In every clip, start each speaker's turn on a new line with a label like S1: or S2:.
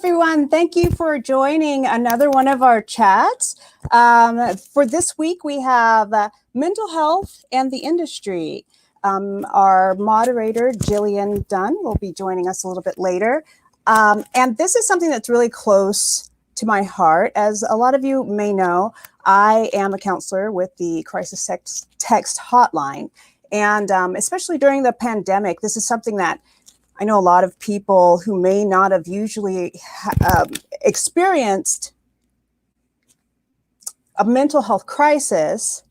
S1: everyone. Thank you for joining another one of our chats. For this week, we have mental health and the industry. Our moderator, Jillian Dunn, will be joining us a little bit later. And this is something that's really close to my heart. As a lot of you may know, I am a counselor with the Crisis Text Hotline. And especially during the pandemic, this is something that I know a lot of people who may not have usually experienced a mental health crisis,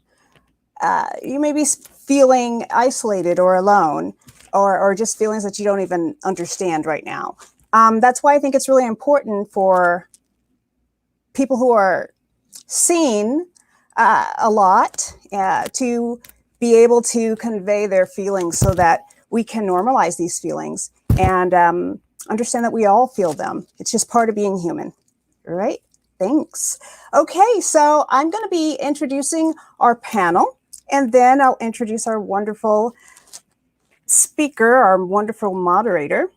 S1: you may be feeling isolated or alone, or just feelings that you don't even understand right now. That's why I think it's really important for people who are seen a lot to be able to convey their feelings so that we can normalize these feelings and understand that we all feel them. It's just part of being human. All right, thanks. Okay, so I'm going to be introducing our panel, and then I'll introduce our wonderful speaker, our wonderful moderator.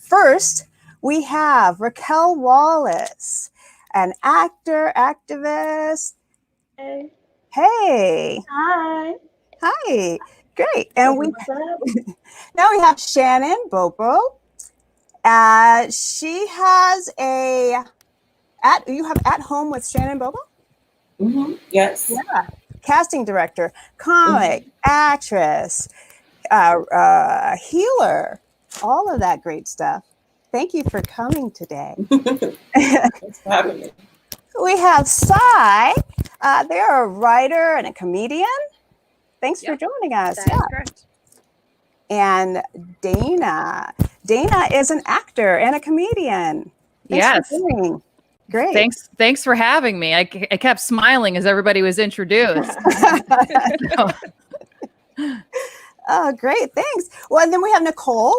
S1: First, we have Raquelle Wallace, an actor, activist.
S2: Hey.
S1: Hey.
S2: Hi.
S1: Hi. Great. And now we have Shannon, Bobo. She has you have At Home with Shannon, Bobo?
S3: Mm-hmm. Yes.
S1: Yeah. Casting director, comic, actress, healer, all of that great stuff. Thank you for coming today.
S3: Thanks for having me.
S1: We have Sai. They're a writer and a comedian. Thanks for joining us.
S4: That is correct.
S1: And Dana. Dana is an actor and a comedian. Thanks for coming. Great.
S4: Thanks for having me. I kept smiling as everybody was introduced.
S1: Oh, great. Thanks. Well, and then we have Nicole.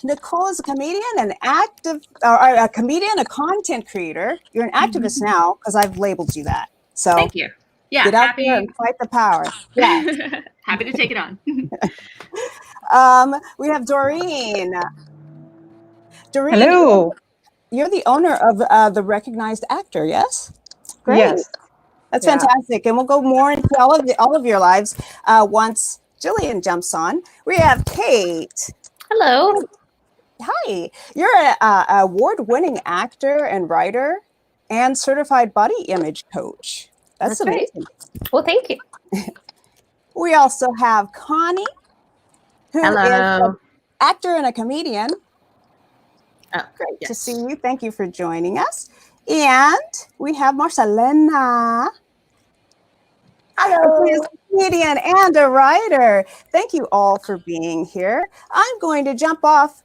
S1: Nicole is a comedian, a comedian, a content creator. You're an activist now because I've labeled you that. So
S5: thank you. Yeah,
S1: get out there and fight the power. Yeah.
S5: Happy to take it on.
S1: We have Doreen. Doreen,
S6: hello.
S1: You're the owner of the Recognized Actor, yes? Great.
S6: Yes.
S1: That's fantastic. And we'll go more into all of your lives once Jillian jumps on. We have Kate.
S2: Hello.
S1: Hi. You're an award-winning actor and writer and certified body image coach. That's amazing.
S2: Great. Well, thank you.
S1: We also have Connie, who is an actor and a comedian.
S5: Oh,
S1: great to see you. Thank you for joining us. And we have Marcelina.
S2: Hello.
S1: Who is a comedian and a writer. Thank you all for being here. I'm going to jump off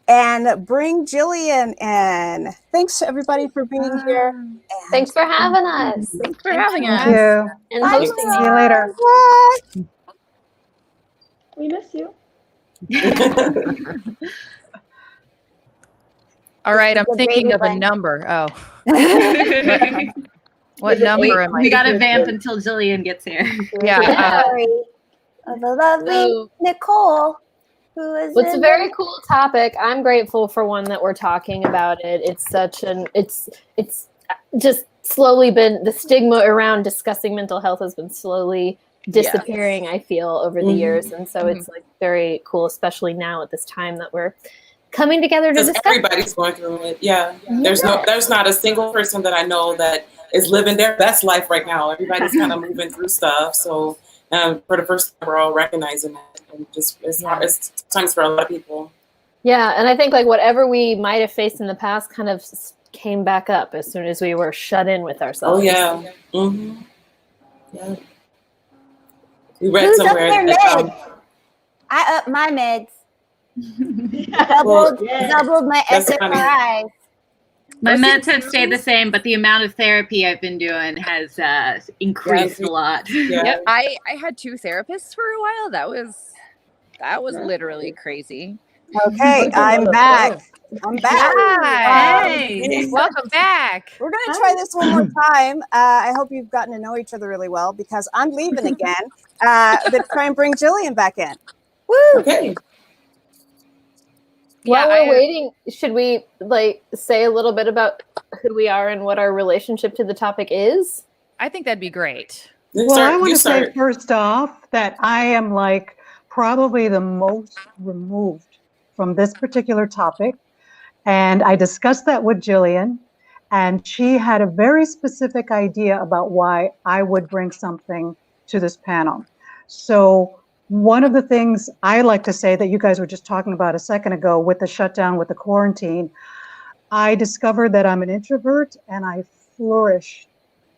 S1: and bring Jillian in. Thanks everybody for being here.
S2: Thanks for having us.
S4: Thanks for having us.
S6: Thank you.
S2: And hosting.
S6: See you later.
S2: We miss you.
S4: All right, I'm thinking of a number. Oh. What number am I?
S5: We got to vamp until Jillian gets here.
S4: Yeah.
S7: Of the lovely Nicole.
S2: Well, it's a very cool topic. I'm grateful for one that we're talking about it. It's such it's just slowly been, the stigma around discussing mental health has been slowly disappearing, I feel, over the years. And so it's like very cool, especially now at this time that we're coming together to discuss.
S3: Everybody's going through it. Yeah. There's not a single person that I know that is living their best life right now. Everybody's kind of moving through stuff. So for the first time, we're all recognizing it. And just it's hard. It's sometimes for a lot of people.
S2: Yeah, and I think like whatever we might have faced in the past kind of came back up as soon as we were shut in with ourselves.
S3: Oh yeah. Mm-hmm. Yeah. We read
S7: Who's
S3: somewhere
S7: up their
S3: that,
S7: meds? I up my meds. doubled my SSRIs.
S5: My meds have stayed the same, but the amount of therapy I've been doing has increased a lot.
S3: Yeah.
S4: Yep. I had 2 therapists for a while. That was literally crazy.
S1: Okay, I'm back. I'm back.
S4: Hi. Welcome back.
S1: We're going to try this one more time. I hope you've gotten to know each other really well because I'm leaving again. But try and bring Jillian back in.
S7: Woo!
S3: Okay.
S2: While we're waiting, should we like say a little bit about who we are and what our relationship to the topic is?
S6: I think that'd be great.
S8: Well, I want to say first off that I am like probably the most removed from this particular topic. And I discussed that with Jillian, and she had a very specific idea about why I would bring something to this panel. So one of the things I like to say that you guys were just talking about a second ago with the shutdown, with the quarantine, I discovered that I'm an introvert and I flourish.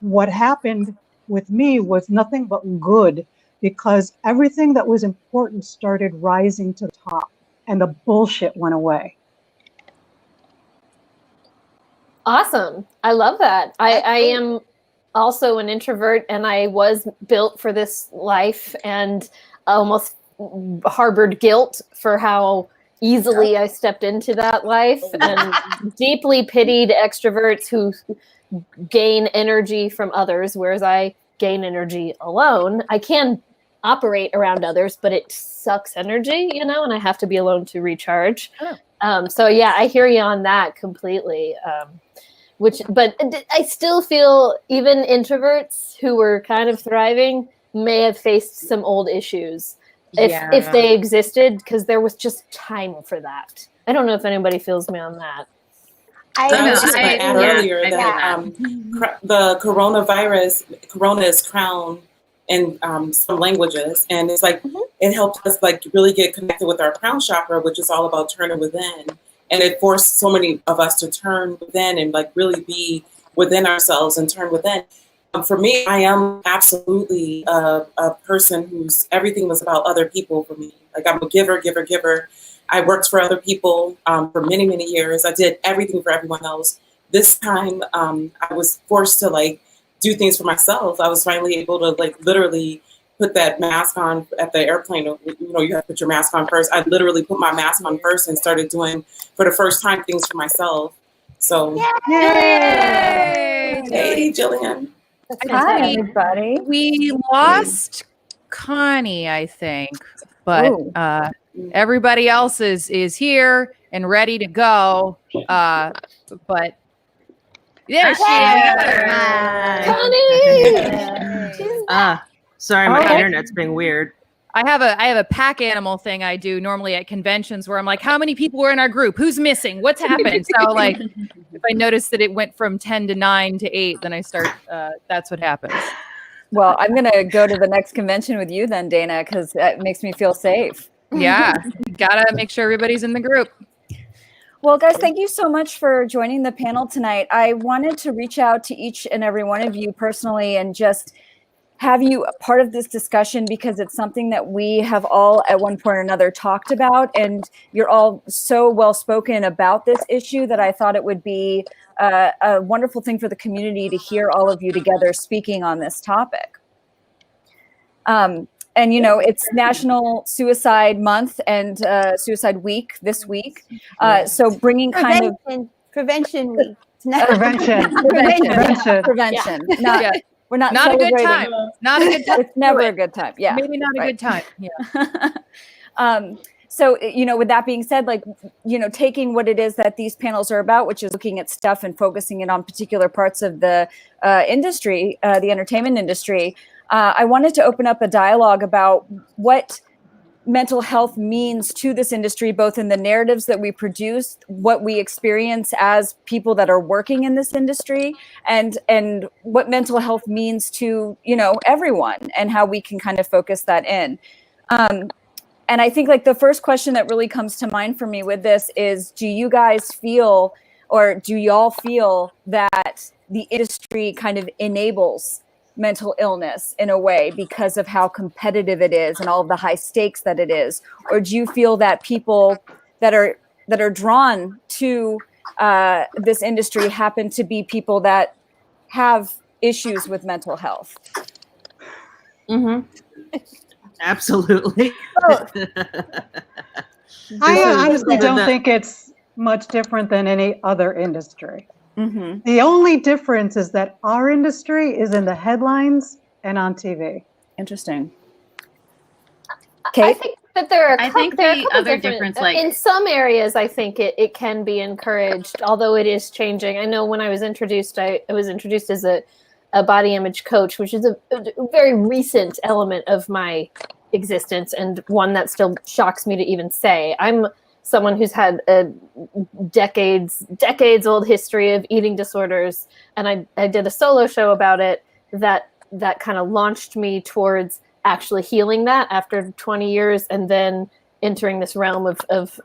S8: What happened with me was nothing but good, because everything that was important started rising to the top and the bullshit went away.
S2: Awesome. I love that. I am also an introvert, and I was built for this life and almost harbored guilt for how easily I stepped into that life, and deeply pitied extroverts who gain energy from others, whereas I gain energy alone. I can operate around others, but it sucks energy, you know, and I have to be alone to recharge. So yeah, I hear you on that completely. But I still feel even introverts who were kind of thriving may have faced some old issues if they existed, because there was just time for that. I don't know if anybody feels me on that.
S3: I was just going to add earlier that the corona is crown in some languages, and it's like it helped us like really get connected with our crown chakra, which is all about turning within, and it forced so many of us to turn within and like really be within ourselves and turn within. For me, I am absolutely a person whose everything was about other people. For me, like I'm a giver. I worked for other people for many, many years. I did everything for everyone else. This time, I was forced to like do things for myself. I was finally able to like literally put that mask on at the airplane. You know, you have to put your mask on first. I literally put my mask on first and started doing, for the first time, things for myself. So,
S6: Yay!
S3: Hey, Jillian.
S9: Hi, everybody.
S6: We lost Connie, I think, but everybody else is here and ready to go. But there she is.
S2: Connie!
S10: Sorry, my internet's being weird.
S6: I have a pack animal thing I do normally at conventions where I'm like, how many people were in our group? Who's missing? What's happened? So like, if I notice that it went from 10 to 9 to 8, then I start, that's what happens.
S9: Well, I'm going to go to the next convention with you then, Dana, because that makes me feel safe.
S6: Yeah, gotta make sure everybody's in the group.
S9: Well, guys, thank you so much for joining the panel tonight. I wanted to reach out to each and every one of you personally and just have you a part of this discussion, because it's something that we have all at one point or another talked about, and you're all so well spoken about this issue that I thought it would be a wonderful thing for the community to hear all of you together speaking on this topic. And you know, it's National Suicide Month and Suicide Week this week, so bringing
S7: Prevention Week.
S9: Prevention.
S6: Yeah.
S9: We're not
S6: a good time. Not a good time.
S9: It's never a good time. Yeah.
S6: Maybe not a good time. Yeah.
S9: So, you know, with that being said, like, you know, taking what it is that these panels are about, which is looking at stuff and focusing it on particular parts of the industry, the entertainment industry, I wanted to open up a dialogue about what mental health means to this industry, both in the narratives that we produce, what we experience as people that are working in this industry, and what mental health means to, you know, everyone, and how we can kind of focus that in. And I think like the first question that really comes to mind for me with this is, do you guys feel, or do y'all feel that the industry kind of enables mental illness in a way because of how competitive it is and all of the high stakes that it is? Or do you feel that people that are drawn to this industry happen to be people that have issues with mental health?
S10: Absolutely.
S8: I honestly don't think it's much different than any other industry.
S9: Mm-hmm.
S8: The only difference is that our industry is in the headlines and on TV.
S9: Interesting. Kate?
S2: But there are
S5: I think the other difference, like
S2: in some areas, I think it can be encouraged, although it is changing. I know when I was introduced, I was introduced as a body image coach, which is a very recent element of my existence and one that still shocks me to even say. I'm someone who's had a decades old history of eating disorders, and I did a solo show about it that kind of launched me towards actually healing that after 20 years, and then entering this realm of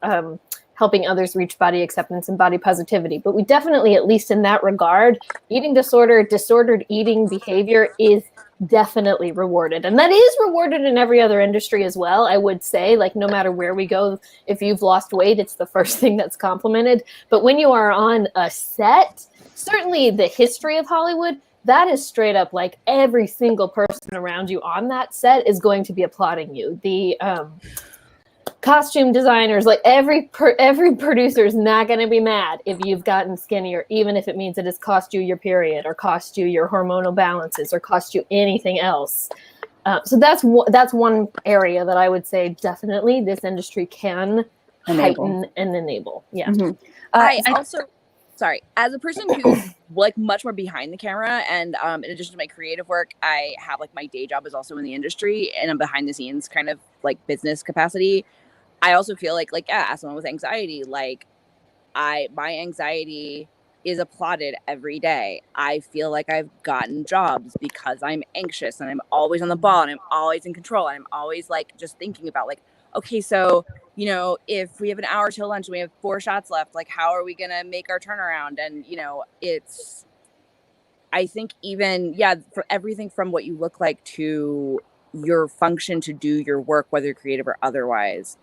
S2: helping others reach body acceptance and body positivity. But we definitely, at least in that regard, eating disorder, disordered eating behavior is definitely rewarded. And that is rewarded in every other industry as well, I would say. Like, no matter where we go, if you've lost weight, it's the first thing that's complimented. But when you are on a set, certainly the history of Hollywood, that is straight up like every single person around you on that set is going to be applauding you. The costume designers, like every producer is not going to be mad if you've gotten skinnier, even if it means it has cost you your period or cost you your hormonal balances or cost you anything else. So that's one area that I would say definitely this industry can heighten and enable. Yeah.
S9: Mm-hmm.
S4: I also, sorry, as a person who's like much more behind the camera, and in addition to my creative work, I have like my day job is also in the industry, and I'm behind the scenes kind of like business capacity. I also feel like as someone with anxiety, like my anxiety is applauded every day. I feel like I've gotten jobs because I'm anxious and I'm always on the ball and I'm always in control. And I'm always like just thinking about like, okay, so, you know, if we have an hour till lunch and we have 4 shots left, like how are we going to make our turnaround? And, you know, I think even, for everything from what you look like to your function to do your work, whether creative or otherwise,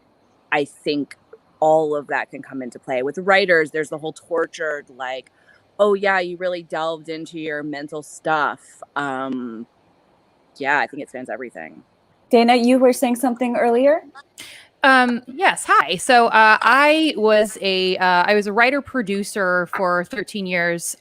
S4: I think all of that can come into play. With writers, there's the whole tortured, like, oh yeah, you really delved into your mental stuff. I think it spans everything.
S9: Dana, you were saying something earlier?
S6: Yes. Hi. So I was a writer producer for 13 years,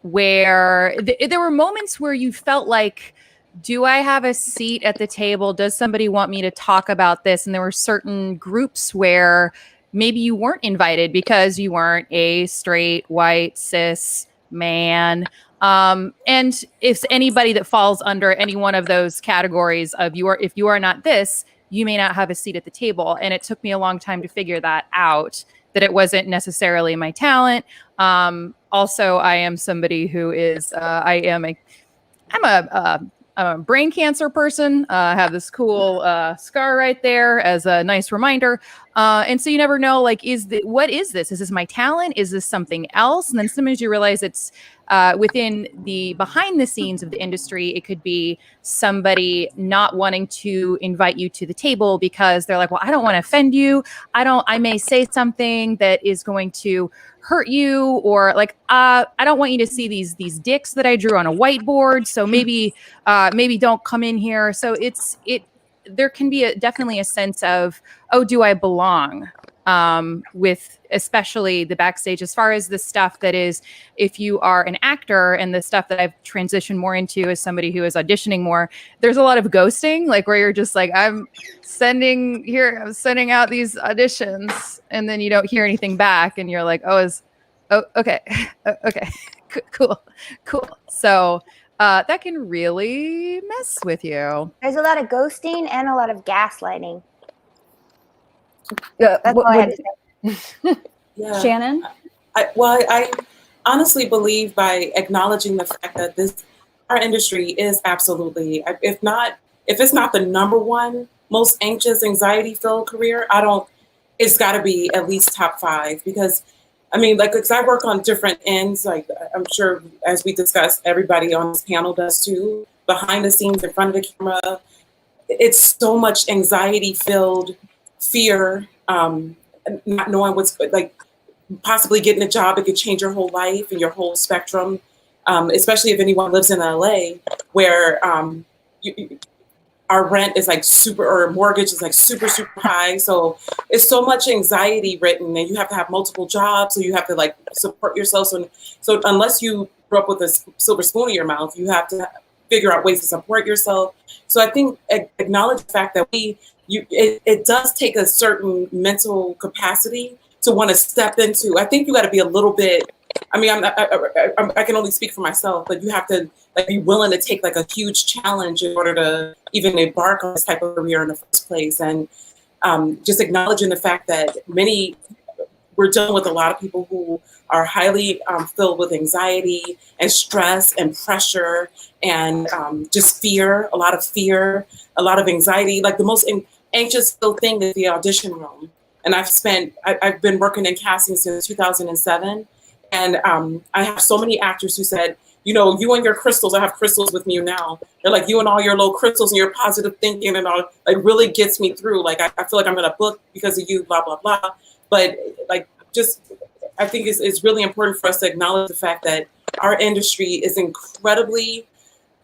S6: where there were moments where you felt like, do I have a seat at the table? Does somebody want me to talk about this? And there were certain groups where maybe you weren't invited because you weren't a straight, white, cis man. And if anybody that falls under any one of those categories of if you are not this, you may not have a seat at the table. And it took me a long time to figure that out, that it wasn't necessarily my talent. Also, I am somebody who is, I'm a brain cancer person. I have this cool scar right there as a nice reminder. And so you never know, like, what is this? Is this my talent? Is this something else? And then sometimes you realize it's within the behind the scenes of the industry. It could be somebody not wanting to invite you to the table because they're like, well, I don't want to offend you. I may say something that is going to hurt you, or like, I don't want you to see these dicks that I drew on a whiteboard. So maybe don't come in here. So there can be definitely a sense of, oh, do I belong? With especially the backstage, as far as the stuff that is, if you are an actor, and the stuff that I've transitioned more into as somebody who is auditioning more, there's a lot of ghosting, like where you're just like, I'm sending out these auditions, and then you don't hear anything back, and you're like, okay, cool. So that can really mess with you.
S7: There's a lot of ghosting and a lot of gaslighting.
S9: That's
S7: all I had to say.
S3: Yeah.
S9: Shannon?
S3: I honestly believe by acknowledging the fact that our industry is absolutely, if it's not the number one most anxious, anxiety-filled career, it's got to be at least top 5, because I mean, like, because I work on different ends, like I'm sure as we discussed, everybody on this panel does too, behind the scenes, in front of the camera. It's so much anxiety-filled, fear, not knowing what's like, possibly getting a job, it could change your whole life and your whole spectrum, especially if anyone lives in LA, where our rent is like or mortgage is like super high. So it's so much anxiety written, and you have to have multiple jobs. So you have to like support yourself. So unless you grew up with a silver spoon in your mouth, you have to figure out ways to support yourself. So I think acknowledge the fact that we it does take a certain mental capacity to want to step into. I think you got to be a little bit. I mean, I can only speak for myself, but you have to like be willing to take like a huge challenge in order to even embark on this type of career in the first place. And just acknowledging the fact that we're dealing with a lot of people who are highly filled with anxiety and stress and pressure and just fear, a lot of anxiety. Like the most anxious thing is the audition room. And I've been working in casting since 2007. And I have so many actors who said, you know, you and your crystals, I have crystals with me now. They're like, you and all your little crystals and your positive thinking and all, like really gets me through. Like, I feel like I'm going to book because of you, blah, blah, blah. But like, I think it's really important for us to acknowledge the fact that our industry is incredibly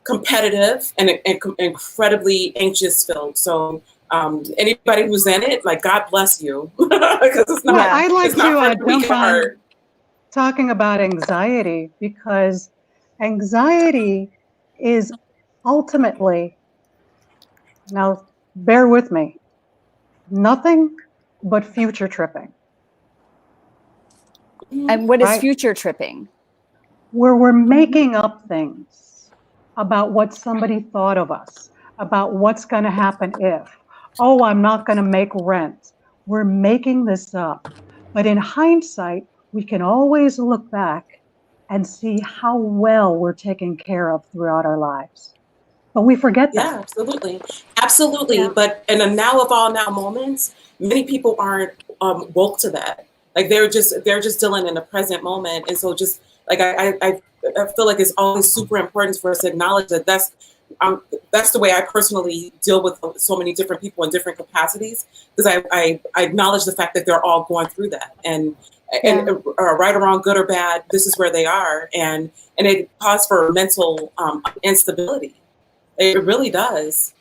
S3: competitive and incredibly anxious filled. So anybody who's in it, like, God bless you. Because it's not,
S8: I'd like
S3: it's not
S8: to
S3: for the weak
S8: jump
S3: at
S8: on
S3: heart.
S8: talking about anxiety, because anxiety is ultimately, now bear with me, nothing but future tripping.
S9: And what is
S8: Right.
S9: future tripping?
S8: Where we're making up things about what somebody thought of us, about what's going to happen if, oh, I'm not going to make rent. We're making this up. But in hindsight, we can always look back and see how well we're taken care of throughout our lives. But we forget that.
S3: Yeah, absolutely. Absolutely.
S8: Yeah.
S3: But in a now of all now moments, many people aren't woke to that. Like they're just dealing in the present moment. And so just like I feel like it's always super important for us to acknowledge that that's the way I personally deal with so many different people in different capacities, because I acknowledge the fact that they're all going through that, and right or wrong, good or bad, this is where they are, and it causes for mental instability. It really does.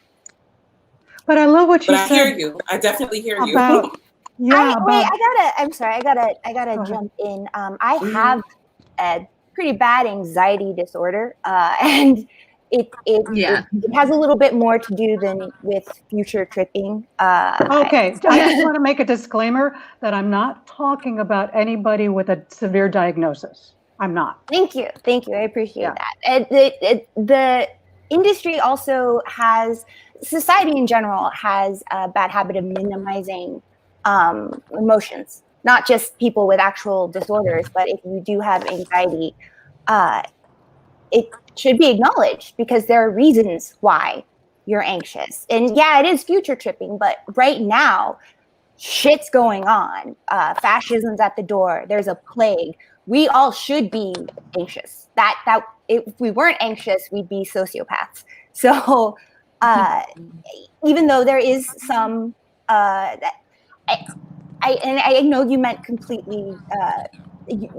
S8: But I love what you
S3: But I
S8: said.
S3: hear you. I definitely hear you.
S8: About, yeah,
S7: I'm sorry. I gotta jump in. I have a pretty bad anxiety disorder, and it has a little bit more to do than with future tripping.
S8: Okay, I just want to make a disclaimer that I'm not talking about anybody with a severe diagnosis. I'm not.
S7: Thank you. I appreciate that. The industry also has, society in general has a bad habit of minimizing emotions, not just people with actual disorders, but if you do have anxiety, it should be acknowledged because there are reasons why you're anxious. And yeah, it is future tripping, but right now, shit's going on. Fascism's at the door. There's a plague. We all should be anxious. That if we weren't anxious, we'd be sociopaths. So even though there is some, I know you meant completely.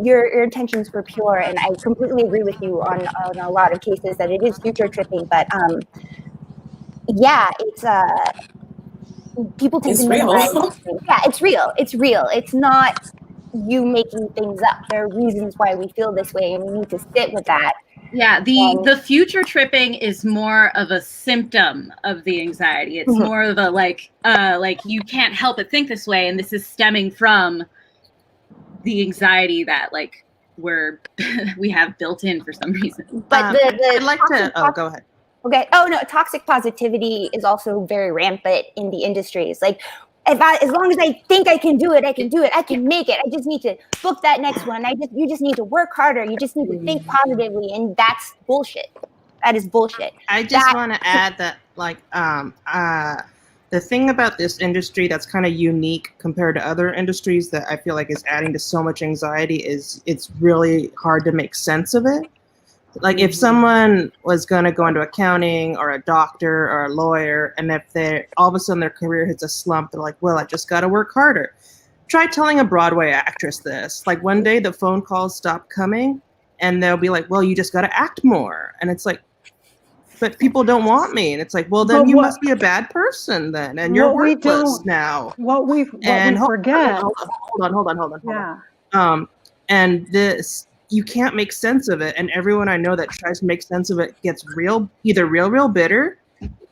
S7: Your intentions were pure, and I completely agree with you on a lot of cases that it is future tripping. But yeah, it's people tend to minimize. Yeah, it's real. It's real. It's not you making things up. There are reasons why we feel this way, and we need to sit with that.
S5: Yeah, the future tripping is more of a symptom of the anxiety. It's more of a like you can't help but think this way, and this is stemming from the anxiety that like we have built in for some reason.
S7: But
S10: I'd like to. Oh, go ahead.
S7: Okay. Oh no, toxic positivity is also very rampant in the industries. Like, as long as I think I can do it, I can do it. I can make it. I just need to book that next one. You just need to work harder. You just need to think positively, and that's bullshit. That is bullshit.
S10: I just want to add that, like, the thing about this industry that's kind of unique compared to other industries that I feel like is adding to so much anxiety is it's really hard to make sense of it. Like if someone was going to go into accounting or a doctor or a lawyer, and if they all of a sudden their career hits a slump, they're like, well, I just got to work harder. Try telling a Broadway actress this. Like one day the phone calls stop coming and they'll be like, well, you just got to act more. And it's like, but people don't want me. And it's like, well, then you must be a bad person then. And you're worthless now.
S8: What we forget.
S10: Hold on. Yeah. And this, you can't make sense of it. And everyone I know that tries to make sense of it gets real bitter,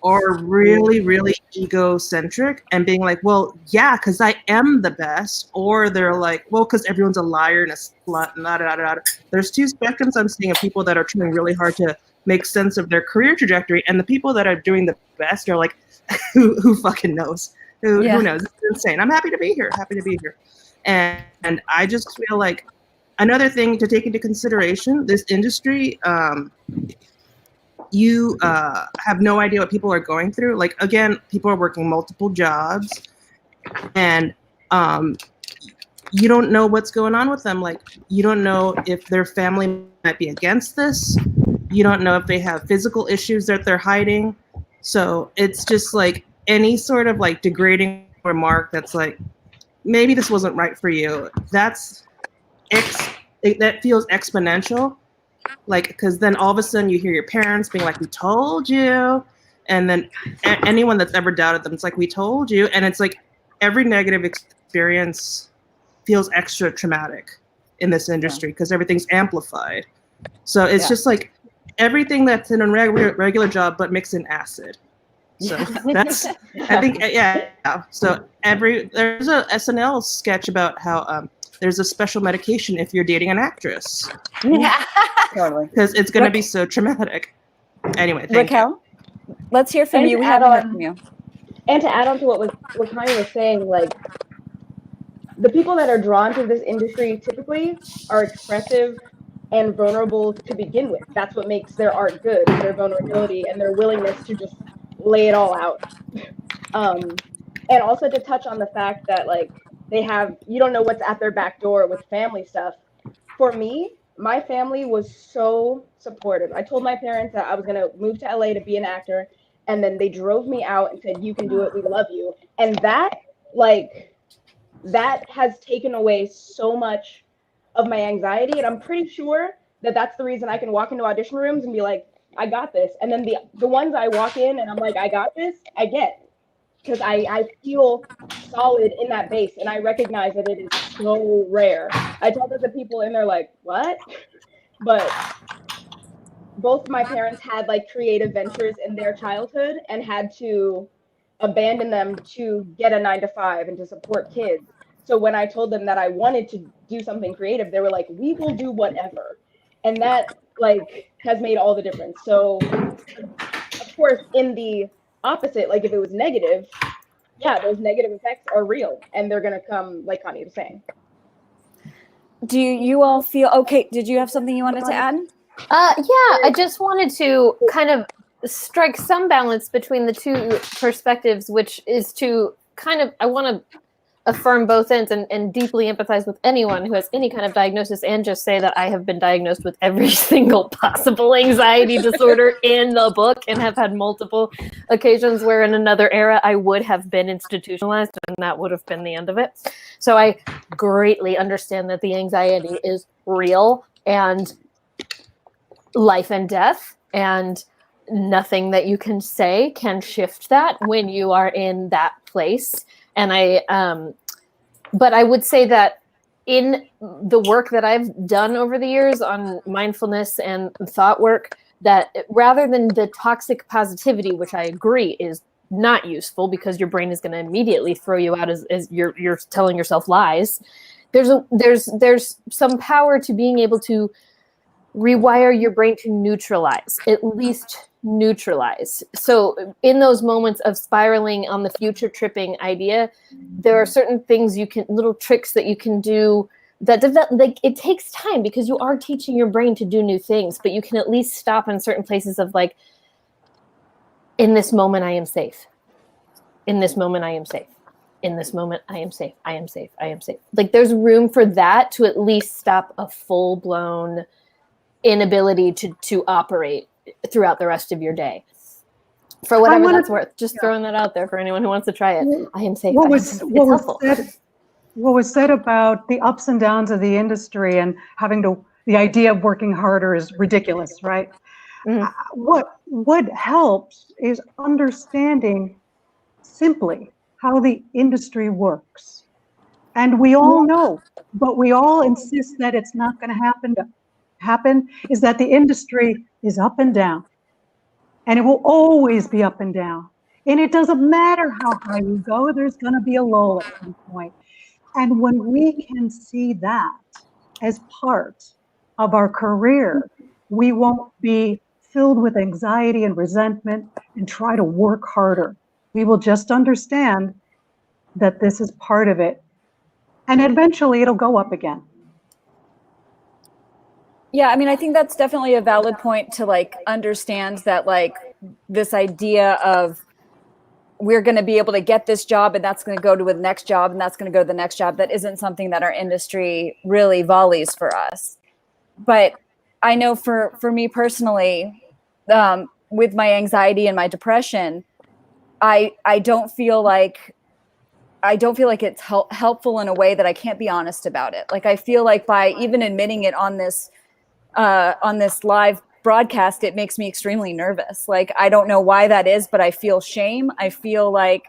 S10: are really, really egocentric and being like, well, yeah, because I am the best. Or they're like, well, because everyone's a liar and a slut. And There's two spectrums I'm seeing of people that are trying really hard to make sense of their career trajectory. And the people that are doing the best are like, who fucking knows? Who knows? It's insane. I'm happy to be here. And I just feel like another thing to take into consideration, this industry, you have no idea what people are going through. Like, again, people are working multiple jobs and you don't know what's going on with them. Like, you don't know if their family might be against this. You don't know if they have physical issues that they're hiding. So it's just like any sort of like degrading remark that's like, maybe this wasn't right for you. That feels exponential. Like, because then all of a sudden you hear your parents being like, we told you. And then anyone that's ever doubted them, it's like, we told you. And it's like every negative experience feels extra traumatic in this industry because everything's amplified. So it's just like everything that's in a regular job, but mixed in acid. So that's, I think, So there's a SNL sketch about how there's a special medication if you're dating an actress.
S9: Yeah, totally.
S10: Because it's going to be so traumatic. Anyway, thank
S9: Raquelle, let's hear from
S11: And
S9: you.
S11: to
S9: We
S11: add
S9: haven't heard
S11: on-
S9: from you.
S11: And to add on to what Connie was saying, like, the people that are drawn to this industry typically are expressive and vulnerable to begin with. That's what makes their art good, their vulnerability and their willingness to just lay it all out. And also to touch on the fact that, like, you don't know what's at their back door with family stuff. For me, my family was so supportive. I told my parents that I was going to move to LA to be an actor, and then they drove me out and said, you can do it, we love you. And that has taken away so much of my anxiety, and I'm pretty sure that that's the reason I can walk into audition rooms and be like, I got this. And then the ones I walk in and I'm like, I got this, I get. Because I feel solid in that base, and I recognize that it is so rare. I tell that to people and they're like, what? But both my parents had like creative ventures in their childhood and had to abandon them to get a 9-to-5 and to support kids. So when I told them that I wanted to do something creative, they were like, we will do whatever. And that like has made all the difference. So of course, in the opposite, like if it was negative, those negative effects are real and they're gonna come, like Connie was saying.
S9: Do you all feel okay? Did you have something you wanted to add?
S2: I just wanted to kind of strike some balance between the two perspectives, which is to kind of, I want to affirm both ends and deeply empathize with anyone who has any kind of diagnosis, and just say that I have been diagnosed with every single possible anxiety disorder in the book and have had multiple occasions where in another era I would have been institutionalized and that would have been the end of it. So I greatly understand that the anxiety is real and life and death, and nothing that you can say can shift that when you are in that place. And but I would say that in the work that I've done over the years on mindfulness and thought work, that rather than the toxic positivity, which I agree is not useful because your brain is going to immediately throw you out as you're telling yourself lies, there's some power to being able to rewire your brain to neutralize, at least neutralize. So in those moments of spiraling on the future tripping idea, there are certain things little tricks that you can do that like it takes time because you are teaching your brain to do new things, but you can at least stop in certain places of like, in this moment, I am safe. In this moment, I am safe. In this moment, I am safe. I am safe. I am safe. Like there's room for that to at least stop a full-blown inability to operate throughout the rest of your day. For whatever that's worth. Just throwing that out there for anyone who wants to try it. I am safe.
S8: What was said about the ups and downs of the industry and the idea of working harder is ridiculous, right? Mm-hmm. What helps is understanding simply how the industry works. And we all know, but we all insist that it's not going to happen, is that the industry is up and down. And it will always be up and down. And it doesn't matter how high you go, there's going to be a lull at some point. And when we can see that as part of our career, we won't be filled with anxiety and resentment and try to work harder. We will just understand that this is part of it. And eventually it'll go up again.
S9: Yeah, I mean, I think that's definitely a valid point to like understand that like this idea of we're going to be able to get this job and that's going to go to the next job and that's going to go to the next job. That isn't something that our industry really volleys for us. But I know for me personally, with my anxiety and my depression, I don't feel like it's helpful in a way that I can't be honest about it. Like I feel like by even admitting it on this live broadcast, it makes me extremely nervous. Like I don't know why that is, but I feel shame. I feel like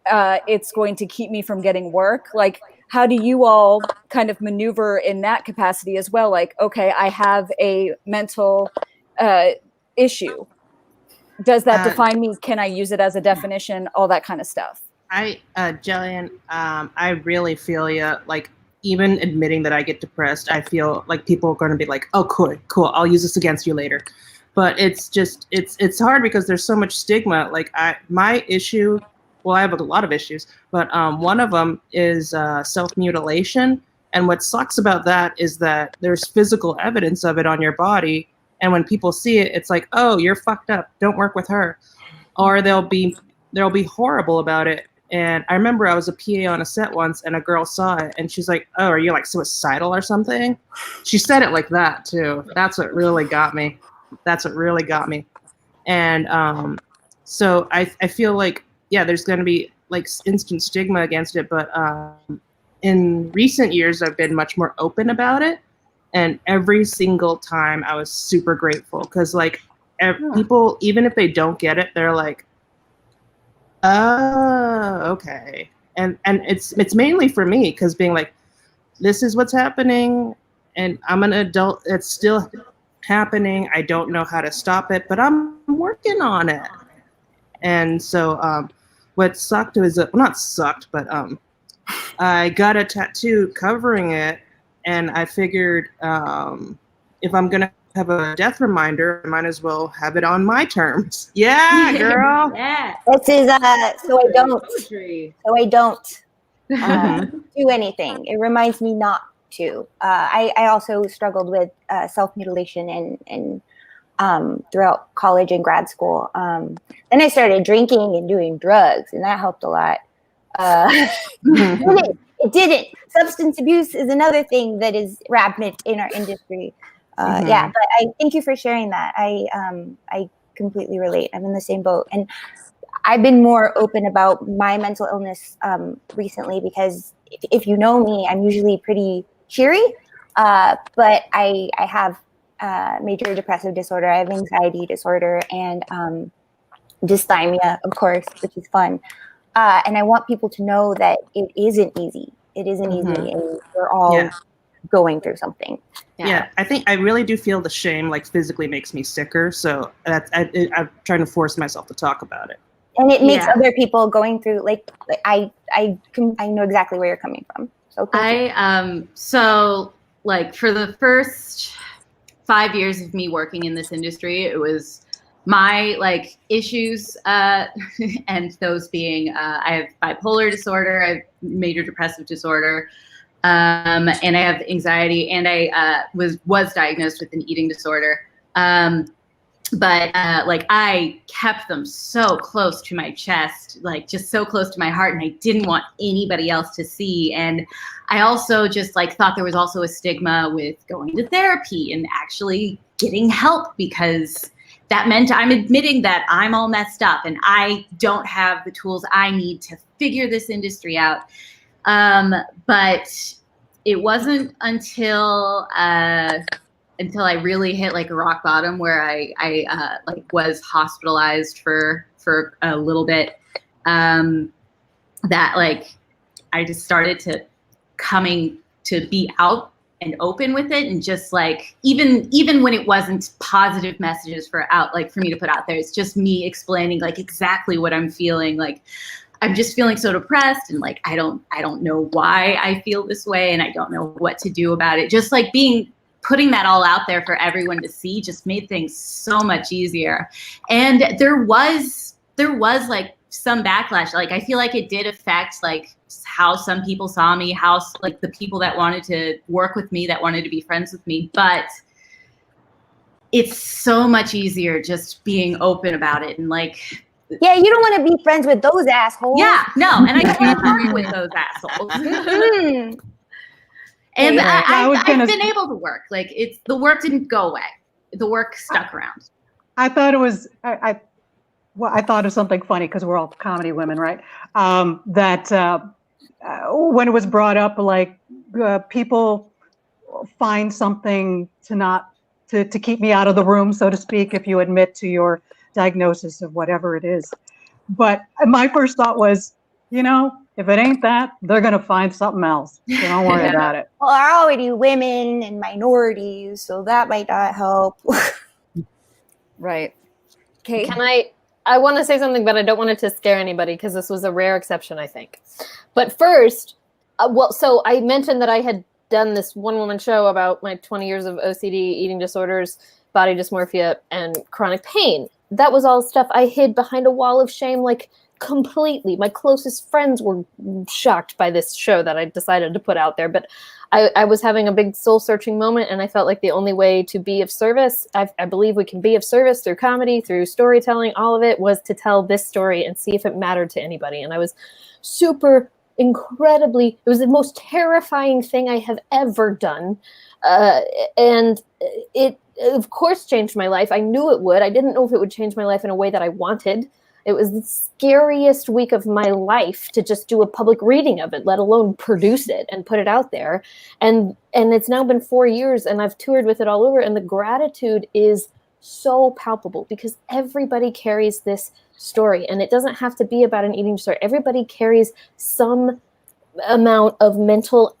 S9: it's going to keep me from getting work. Like how do you all kind of maneuver in that capacity as well? Like, okay, I have a mental issue. Does that define me? Can I use it as a definition? All that kind of stuff.
S10: Jillian, I really feel you. Like, even admitting that I get depressed, I feel like people are going to be like, oh, cool. I'll use this against you later. But it's just, it's hard because there's so much stigma. Like my issue, well, I have a lot of issues, but one of them is self-mutilation. And what sucks about that is that there's physical evidence of it on your body. And when people see it, it's like, oh, you're fucked up. Don't work with her. Or they'll be horrible about it. And I remember I was a PA on a set once and a girl saw it and she's like, oh, are you like suicidal or something? She said it like that too. That's what really got me. And so I feel like, yeah, there's going to be like instant stigma against it. But in recent years, I've been much more open about it. And every single time I was super grateful because like people, even if they don't get it, they're like, oh, okay. And it's mainly for me because being like, this is what's happening and I'm an adult. It's still happening. I don't know how to stop it, but I'm working on it. And so what sucked was, well, not sucked, but I got a tattoo covering it. And I figured if I'm going to have a death reminder, I might as well have it on my terms. Yeah, girl.
S7: Yeah. This is so I don't do anything. It reminds me not to. I also struggled with self-mutilation and throughout college and grad school. Then I started drinking and doing drugs, and that helped a lot. It didn't. Substance abuse is another thing that is rampant in our industry. Yeah, but I thank you for sharing that. I completely relate. I'm in the same boat. And I've been more open about my mental illness recently because if you know me, I'm usually pretty cheery. But I have major depressive disorder. I have anxiety disorder and dysthymia, of course, which is fun. And I want people to know that it isn't easy. It isn't easy, and we're all going through something.
S10: Yeah, I think I really do feel the shame, like physically makes me sicker. So I'm trying to force myself to talk about it.
S7: And it makes other people going through, like I know exactly where you're coming from. So
S5: so like for the first 5 years of me working in this industry, it was my like issues and those being I have bipolar disorder, I have major depressive disorder, and I have anxiety, and I was diagnosed with an eating disorder. But like I kept them so close to my chest, like just so close to my heart, and I didn't want anybody else to see. And I also just like thought there was also a stigma with going to therapy and actually getting help, because that meant I'm admitting that I'm all messed up and I don't have the tools I need to figure this industry out. But it wasn't until I really hit like a rock bottom where I like was hospitalized for a little bit, that like I just started to coming to be out and open with it, and just like even when it wasn't positive messages for me to put out there, it's just me explaining like exactly what I'm feeling. Like, I'm just feeling so depressed, and like I don't know why I feel this way, and I don't know what to do about it. Just like putting that all out there for everyone to see just made things so much easier. And there was like some backlash. Like, I feel like it did affect like how some people saw me, how like the people that wanted to work with me, that wanted to be friends with me. But it's so much easier just being open about it. And like,
S7: yeah, you don't want to be friends with those assholes.
S5: yeah, no, and I can't work with those assholes. And
S7: Yeah,
S5: I've been able to work. Like, the work didn't go away. The work stuck around.
S8: I thought it was, I thought of something funny, because we're all comedy women, right? That when it was brought up, like people find something to keep me out of the room, so to speak, if you admit to your diagnosis of whatever it is. But my first thought was, if it ain't that, they're going to find something else. So don't worry about it.
S7: Well, are already women and minorities, so that might not help.
S9: Right. Kate?
S2: I want to say something, but I don't want it to scare anybody, because this was a rare exception, I think. But first, so I mentioned that I had done this one-woman show about my 20 years of OCD, eating disorders, body dysmorphia, and chronic pain. That was all stuff I hid behind a wall of shame, like completely. My closest friends were shocked by this show that I decided to put out there. But I was having a big soul-searching moment, and I felt like the only way to be of service, I believe we can be of service through comedy, through storytelling, all of it, was to tell this story and see if it mattered to anybody. And I was it was the most terrifying thing I have ever done. And it, of course, changed my life. I knew it would. I didn't know if it would change my life in a way that I wanted. It was the scariest week of my life to just do a public reading of it, let alone produce it and put it out there. And it's now been 4 years, and I've toured with it all over. And the gratitude is so palpable, because everybody carries this story, and it doesn't have to be about an eating disorder. Everybody carries some amount of mental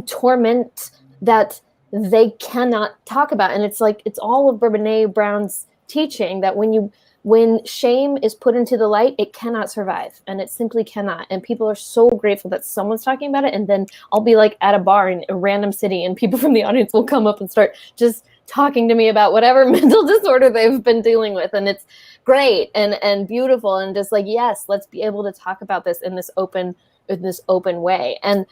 S2: torment that they cannot talk about. And it's like, it's all of Brene Brown's teaching that when shame is put into the light, it cannot survive, and it simply cannot. And people are so grateful that someone's talking about it. And then I'll be like at a bar in a random city, and people from the audience will come up and start just talking to me about whatever mental disorder they've been dealing with. And it's great and beautiful, and just like, yes, let's be able to talk about this in this open way. And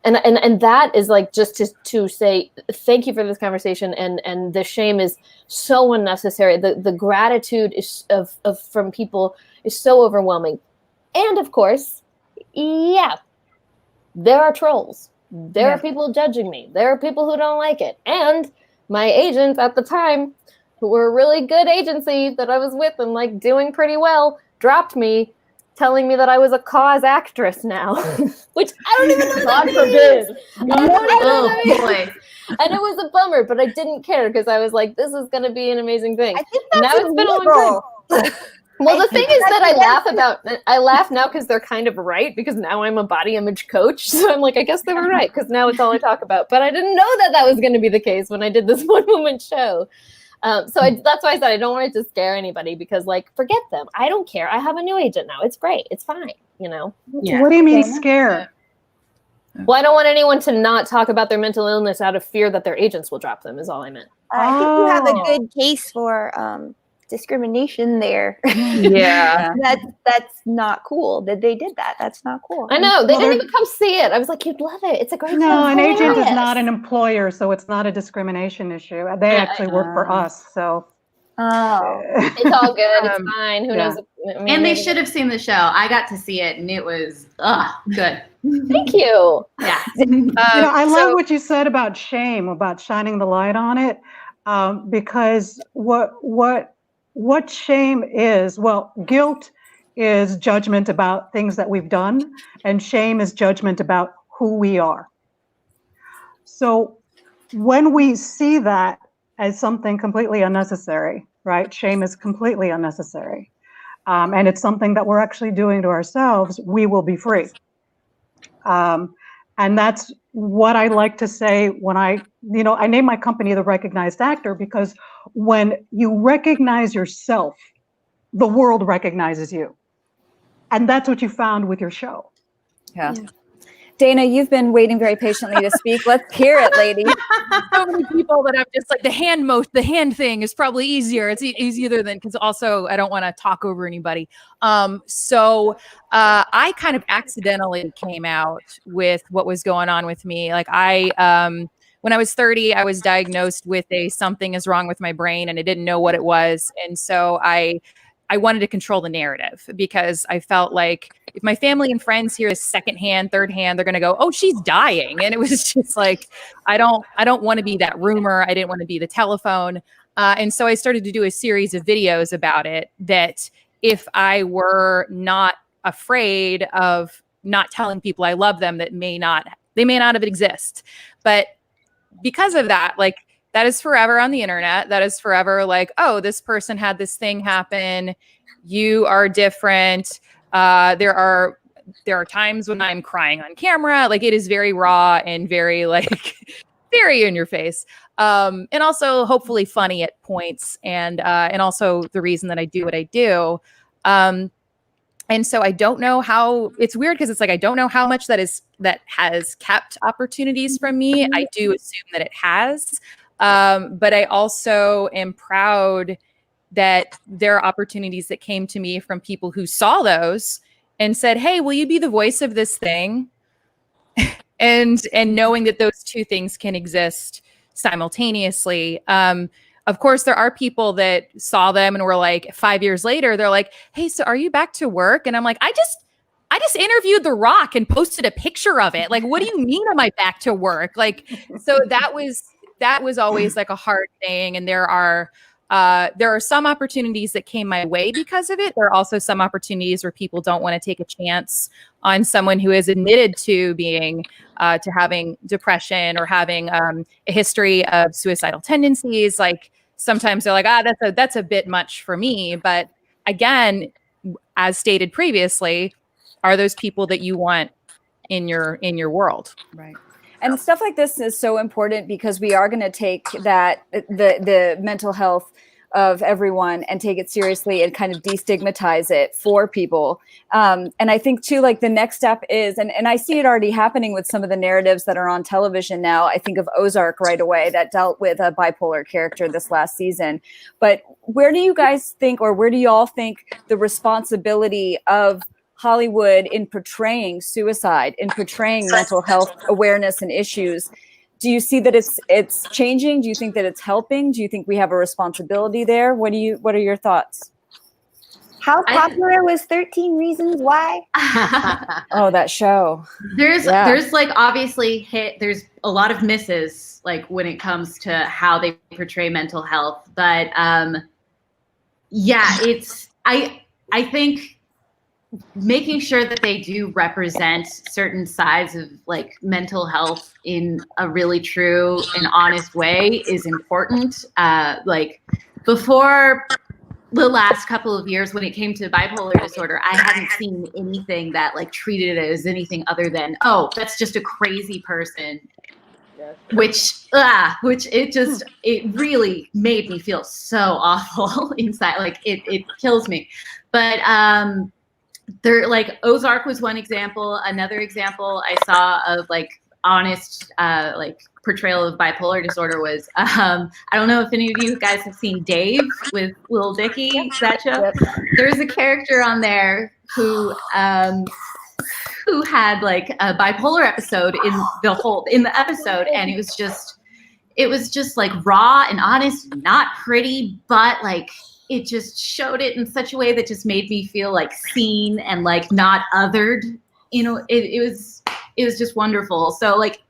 S2: that is like, just to say thank you for this conversation, and the shame is so unnecessary. The gratitude is from people is so overwhelming. And of course, yeah, there are trolls. There are people judging me. There are people who don't like it. And my agent at the time, who were a really good agency that I was with and like doing pretty well, dropped me, telling me that I was a cause actress now, which I don't even know. God forbid. Oh boy. And it was a bummer, but I didn't care, because I was like, this is going to be an amazing thing.
S7: I think that's
S2: now it's been a long time. Well, the thing is that I laugh now because they're kind of right, because now I'm a body image coach. So I'm like, I guess they were right, because now it's all I talk about. But I didn't know that was going to be the case when I did this one-woman show. That's why I said I don't want it to scare anybody, because like, forget them. I don't care. I have a new agent now. It's great. It's fine. Yeah.
S8: What do you mean scare?
S2: Well, I don't want anyone to not talk about their mental illness out of fear that their agents will drop them, is all I meant.
S7: I think you have a good case for discrimination there.
S9: Yeah.
S7: That's not cool that they did that. That's not cool.
S2: I know. They didn't even come see it. I was like, you'd love it. It's a great
S8: No,
S2: show.
S8: an agent is not an employer, so it's not a discrimination issue. They actually work for us, so.
S7: Oh.
S2: It's all good. It's fine. Who knows?
S5: And they should have seen the show. I got to see it, and it was good.
S2: Thank you.
S5: Yeah.
S8: I love what you said about shame, about shining the light on it, because what shame is, well, guilt is judgment about things that we've done, and shame is judgment about who we are. So when we see that as something completely unnecessary, right? Shame is completely unnecessary. And it's something that we're actually doing to ourselves, we will be free. And that's what I like to say when I name my company The Recognized Actor, because when you recognize yourself, the world recognizes you. And that's what you found with your show.
S9: Yeah. Dana, you've been waiting very patiently to speak. Let's hear it, lady.
S6: So many people that I'm just like, the hand thing is probably easier. It's easier than, because also I don't want to talk over anybody. So I kind of accidentally came out with what was going on with me. Like when I was 30, I was diagnosed with something is wrong with my brain, and I didn't know what it was. And so I wanted to control the narrative, because I felt like if my family and friends hear this secondhand, third hand, they're going to go, "Oh, she's dying." And it was just like, I don't want to be that rumor. I didn't want to be the telephone. And so I started to do a series of videos about it, that if I were not afraid of not telling people I love them, they may not have exist. But because of that, like, that is forever on the internet. That is forever like, oh, this person had this thing happen. You are different. There are times when I'm crying on camera. Like, it is very raw and very like very in your face. And also hopefully funny at points. And also the reason that I do what I do. And so I don't know how, it's weird because it's like, I don't know how much that has kept opportunities from me. I do assume that it has. But I also am proud that there are opportunities that came to me from people who saw those and said, "Hey, will you be the voice of this thing?" and knowing that those two things can exist simultaneously. Of course, there are people that saw them and were like, 5 years later, they're like, "Hey, so are you back to work?" And I'm like, I just interviewed The Rock and posted a picture of it. Like, what do you mean, am I back to work? Like, so that was always like a hard thing. And there are some opportunities that came my way because of it. There are also some opportunities where people don't want to take a chance on someone who is admitted to being, to having depression or having a history of suicidal tendencies. Like, sometimes they're like, that's a bit much for me. But again, as stated previously, are those people that you want in your world?
S9: Right. And stuff like this is so important, because we are going to take that, the mental health of everyone, and take it seriously and kind of destigmatize it for people. And I think too, like, the next step is, and I see it already happening with some of the narratives that are on television now. I think of Ozark right away, that dealt with a bipolar character this last season. But where do you guys think, or where do y'all think the responsibility of Hollywood in portraying suicide, in portraying mental health awareness and issues? Do you see that it's changing? Do you think that it's helping? Do you think we have a responsibility there? What are your thoughts?
S7: How popular was 13 Reasons Why?
S9: Oh, that show.
S5: There's like, obviously there's a lot of misses, like, when it comes to how they portray mental health. But I think making sure that they do represent certain sides of, like, mental health in a really true and honest way is important. Like, before the last couple of years, when it came to bipolar disorder, I hadn't seen anything that, like, treated it as anything other than, oh, that's just a crazy person. Which it really made me feel so awful inside. Like, it kills me. But there, like, Ozark was one example. Another example I saw of, like, honest like, portrayal of bipolar disorder was I don't know if any of you guys have seen Dave with Lil Dicky, that show. Yep. There's a character on there who had, like, a bipolar episode in the episode, and it was just like raw and honest, not pretty, but, like, it just showed it in such a way that just made me feel, like, seen and, like, not othered. You know, it was just wonderful. So, like,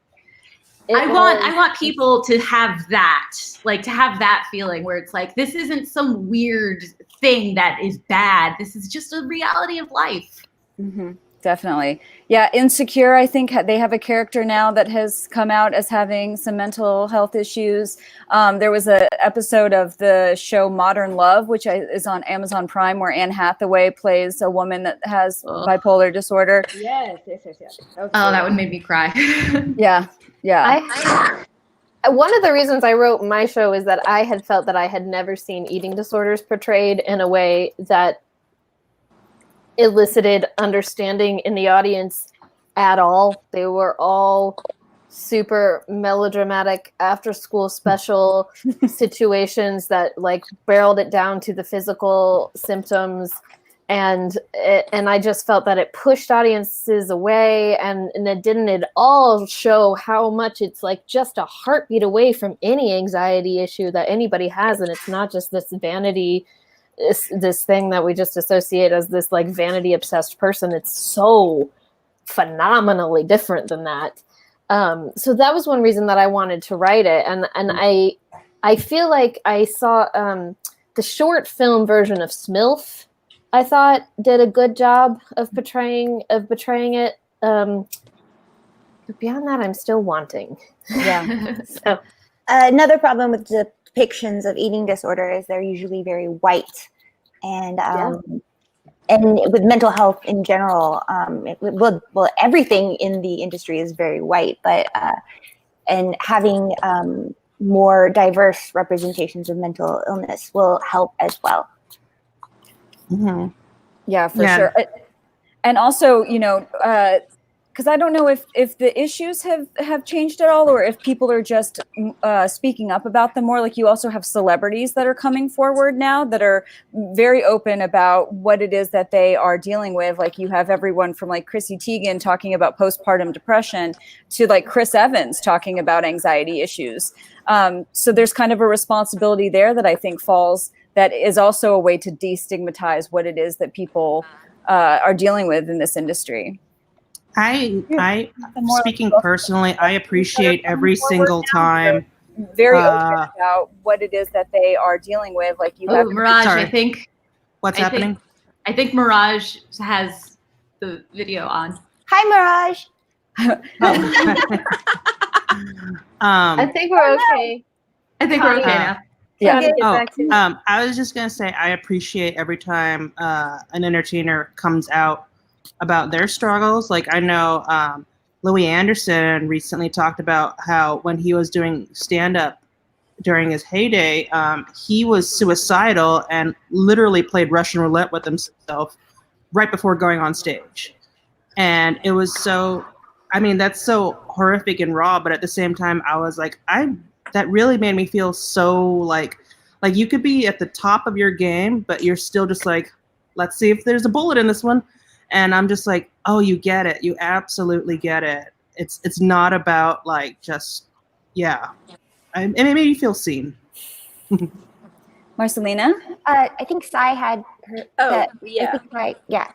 S5: I want people to have that, like, to have that feeling where it's like, this isn't some weird thing that is bad. This is just a reality of life.
S9: Mm-hmm. Definitely. Yeah, Insecure, I think they have a character now that has come out as having some mental health issues. There was an episode of the show Modern Love, which is on Amazon Prime, where Anne Hathaway plays a woman that has bipolar disorder.
S11: Yes.
S12: That would make me cry.
S9: Yeah.
S2: One of the reasons I wrote my show is that I had felt that I had never seen eating disorders portrayed in a way that elicited understanding in the audience at all. They were all super melodramatic after school special situations that like barreled it down to the physical symptoms, and I just felt that it pushed audiences away, and it didn't at all show how much it's like just a heartbeat away from any anxiety issue that anybody has, and it's not just this vanity, this thing that we just associate as this like vanity obsessed person. It's so phenomenally different than that. So that was one reason that I wanted to write it. And I feel like I saw the short film version of Smilf, I thought did a good job of portraying it. But beyond that, I'm still wanting.
S7: Yeah.
S2: So
S7: another problem with depictions of eating disorder is they're usually very white, and with mental health in general, everything in the industry is very white, but and having more diverse representations of mental illness will help as well.
S9: Mm-hmm. Yeah, for sure. And also, because I don't know if the issues have changed at all, or if people are just speaking up about them more. Like, you also have celebrities that are coming forward now that are very open about what it is that they are dealing with. Like, you have everyone from like Chrissy Teigen talking about postpartum depression to like Chris Evans talking about anxiety issues. So there's kind of a responsibility there that I think falls, that is also a way to destigmatize what it is that people are dealing with in this industry.
S10: I speaking personally, I appreciate every single time.
S9: Very open about what it is that they are dealing with. Like, you have
S12: Mirage.
S10: Sorry.
S12: I think
S10: what's happening.
S12: I think Mirage has the video on.
S7: Hi, Mirage.
S2: I think we're okay.
S12: I think we're okay now.
S9: Yeah.
S10: I was just gonna say I appreciate every time an entertainer comes out about their struggles. Like, I know Louis Anderson recently talked about how when he was doing stand-up during his heyday, he was suicidal and literally played Russian roulette with himself right before going on stage. And it was so, I mean, that's so horrific and raw, but at the same time, I was like, that really made me feel so like you could be at the top of your game, but you're still just like, let's see if there's a bullet in this one. And I'm just like, oh, you get it. You absolutely get it. It's not about like just, yeah. And it made me feel seen.
S9: Marcelina?
S7: I think Sai had her.
S4: Yeah.
S7: I think, right. Yeah.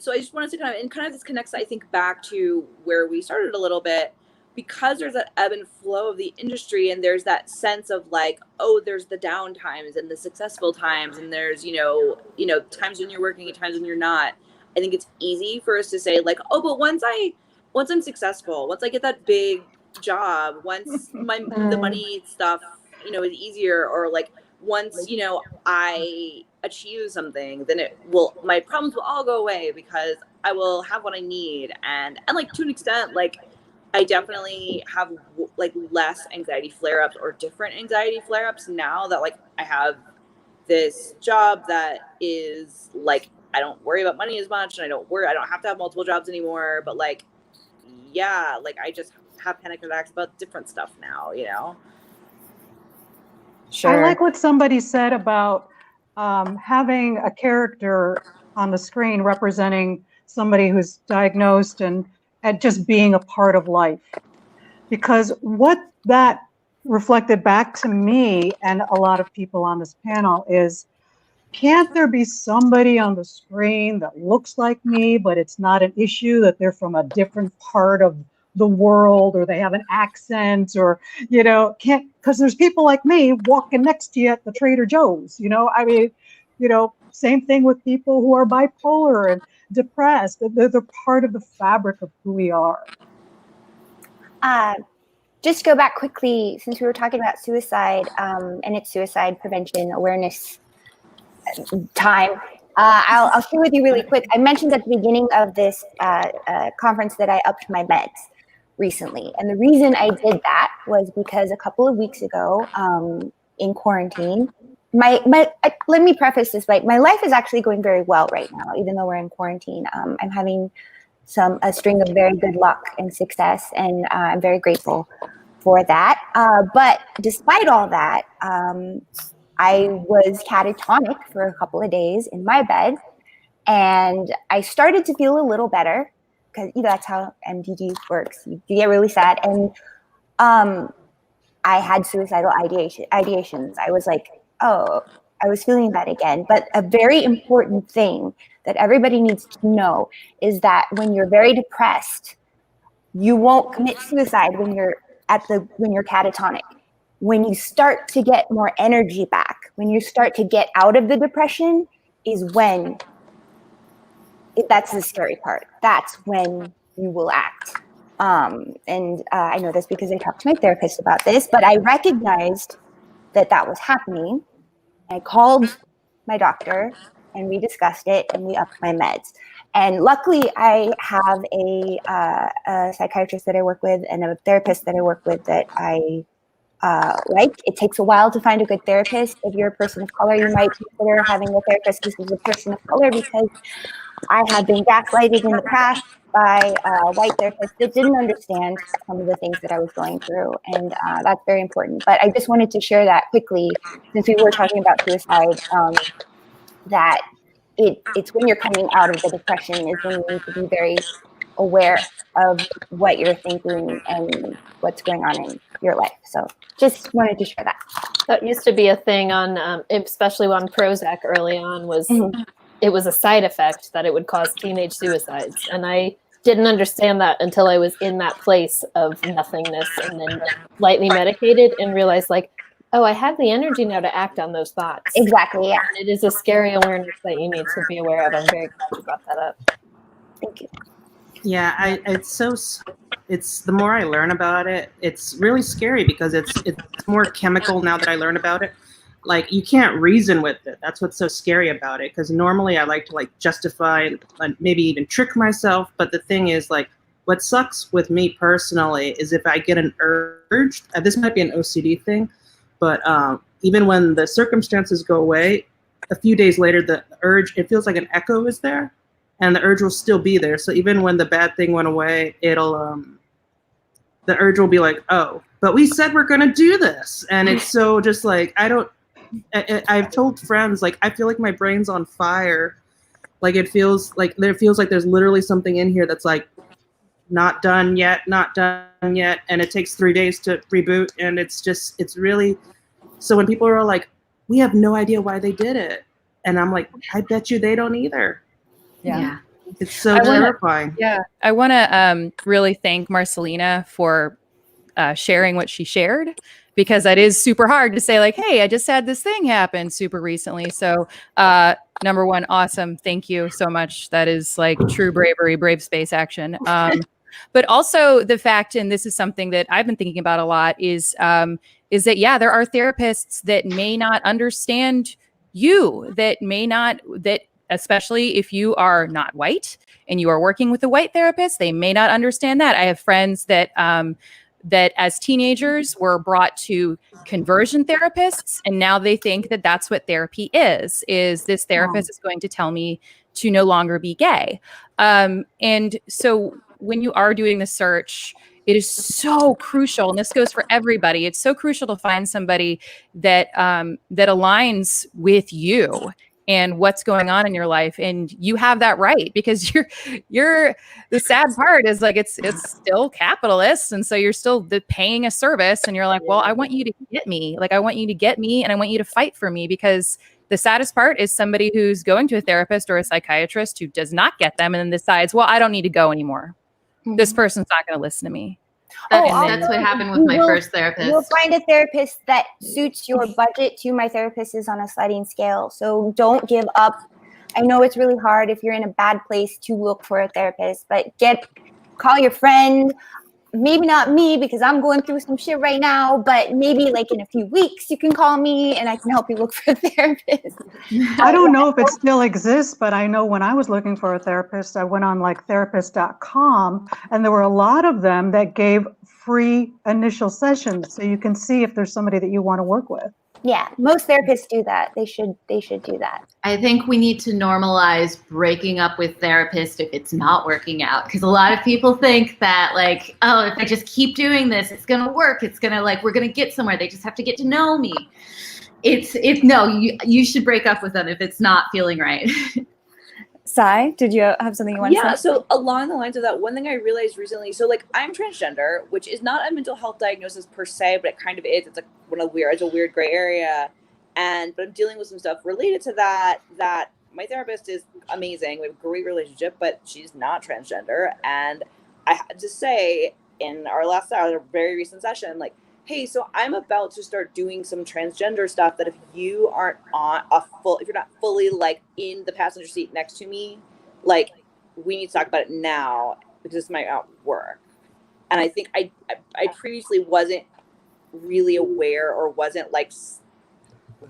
S4: So I just wanted to kind of this connects, I think, back to where we started a little bit, because there's that ebb and flow of the industry, and there's that sense of like, oh, there's the down times and the successful times, and there's, times when you're working and times when you're not. I think it's easy for us to say like, oh, but once I'm successful, once I get that big job, once the money stuff, is easier, or like once, I achieve something, then my problems will all go away because I will have what I need. And like, to an extent, like, I definitely have like less anxiety flare-ups or different anxiety flare-ups now that like I have this job that is like, I don't worry about money as much, and I don't have to have multiple jobs anymore. But like, yeah, like I just have panic attacks about different stuff now,
S9: Sure.
S8: I like what somebody said about having a character on the screen representing somebody who's diagnosed and just being a part of life. Because what that reflected back to me and a lot of people on this panel is, can't there be somebody on the screen that looks like me, but it's not an issue, that they're from a different part of the world, or they have an accent, or, can't, because there's people like me walking next to you at the Trader Joe's, Same thing with people who are bipolar and depressed. They're part of the fabric of who we are.
S7: Just go back quickly, since we were talking about suicide and it's suicide prevention awareness time. I'll share with you really quick. I mentioned at the beginning of this conference that I upped my meds recently. And the reason I did that was because a couple of weeks ago in quarantine, let me preface this by, my life is actually going very well right now, even though we're in quarantine. I'm having a string of very good luck and success, and I'm very grateful for that. But despite all that, I was catatonic for a couple of days in my bed, and I started to feel a little better because that's how MDD works. You get really sad, and I had suicidal ideations. I was like, oh, I was feeling that again. But a very important thing that everybody needs to know is that when you're very depressed, you won't commit suicide when you're catatonic. When you start to get more energy back, when you start to get out of the depression, is when that's the scary part. That's when you will act. And I know this because I talked to my therapist about this, but I recognized that was happening. I called my doctor and we discussed it and we upped my meds. And luckily I have a psychiatrist that I work with and a therapist that I work with that I like. It takes a while to find a good therapist. If you're a person of color, you might consider having a therapist who's a person of color, because I have been gaslighted in the past by white therapists that didn't understand some of the things that I was going through, and that's very important. But I just wanted to share that quickly, since we were talking about suicide, that it's when you're coming out of the depression is when you need to be very aware of what you're thinking and what's going on in your life. So just wanted to share that.
S2: That used to be a thing on, especially on Prozac early on, was it was a side effect that it would cause teenage suicides. And I didn't understand that until I was in that place of nothingness and then lightly medicated and realized, like, oh, I have the energy now to act on those thoughts.
S7: Exactly, yeah.
S2: And it is a scary awareness that you need to be aware of. I'm very glad you brought that up.
S7: Thank you.
S10: Yeah, it's the more I learn about it, it's really scary because it's more chemical now that I learn about it. Like, you can't reason with it. That's what's so scary about it. Because normally I like to justify and maybe even trick myself. But the thing is, what sucks with me personally is if I get an urge, this might be an OCD thing, but even when the circumstances go away, a few days later, the urge, it feels like an echo is there. And the urge will still be there. So even when the bad thing went away, it'll, the urge will be like, oh, but we said we're going to do this. And it's so just like, I've told friends, I feel like my brain's on fire. It feels like there's literally something in here that's not done yet. And it takes 3 days to reboot. And it's really, so when people are like, we have no idea why they did it. And I'm like, I bet you they don't either.
S6: Yeah.
S10: It's so terrifying.
S6: I want to really thank Marcelina for sharing what she shared, because that is super hard to say, hey, I just had this thing happen super recently. So number one, awesome. Thank you so much. That is true bravery, brave space action. But also the fact, and this is something that I've been thinking about a lot, is that, there are therapists that may not understand you, that especially if you are not white and you are working with a white therapist, they may not understand that. I have friends that that as teenagers were brought to conversion therapists, and now they think that that's what therapy is this therapist is going to tell me to no longer be gay. And so when you are doing the search, it is so crucial, and this goes for everybody. It's so crucial to find somebody that that aligns with you and what's going on in your life. And you have that right, because you're the sad part is it's still capitalist. And so you're still paying a service, and you're like, well, I want you to get me. I want you to get me, and I want you to fight for me, because the saddest part is somebody who's going to a therapist or a psychiatrist who does not get them and then decides, well, I don't need to go anymore. This person's not going to listen to me.
S12: That's what happened with my first therapist.
S7: You'll find a therapist that suits your budget too. My therapist is on a sliding scale, so don't give up. I know it's really hard if you're in a bad place to look for a therapist, but call your friend. Maybe not me because I'm going through some shit right now, but maybe like in a few weeks you can call me and I can help you look for a therapist.
S8: I don't know if it still exists, but I know when I was looking for a therapist, I went on like therapist.com and there were a lot of them that gave free initial sessions so you can see if there's somebody that you want to work with.
S7: Yeah, most therapists do that. They should do that.
S12: I think we need to normalize breaking up with therapists if it's not working out, because a lot of people think that like, oh, if I just keep doing this, it's gonna work. It's gonna we're gonna get somewhere. They just have to get to know me. No, you should break up with them if it's not feeling right.
S9: Sai, did you have something you want to say?
S4: Yeah, so along the lines of that, one thing I realized recently, so like I'm transgender, which is not a mental health diagnosis per se, but it kind of is. It's like it's a weird gray area. But I'm dealing with some stuff related to that my therapist is amazing. We have a great relationship, but she's not transgender. And I had to say in our last hour, a very recent session, like, hey, so I'm about to start doing some transgender stuff that if you aren't if you're not fully like in the passenger seat next to me, like we need to talk about it now because this might not work. And I think I previously wasn't really aware or wasn't like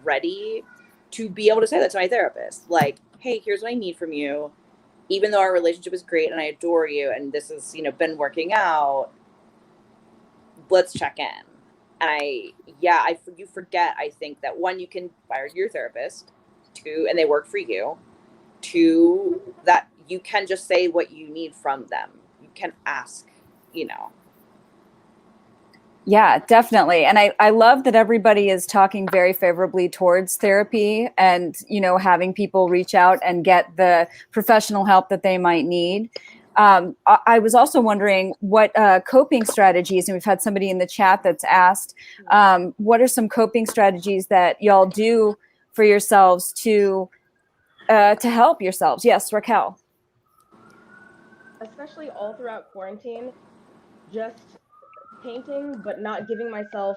S4: ready to be able to say that to my therapist. Like, hey, here's what I need from you. Even though our relationship is great and I adore you and this has, been working out, let's check in. And you forget, I think, that one, you can fire your therapist, two, and they work for you, two, that you can just say what you need from them. You can ask,
S9: Yeah, definitely. And I love that everybody is talking very favorably towards therapy and, having people reach out and get the professional help that they might need. I was also wondering what coping strategies, and we've had somebody in the chat that's asked, what are some coping strategies that y'all do for yourselves to help yourselves? Yes, Raquelle.
S11: Especially all throughout quarantine, just painting, but not giving myself,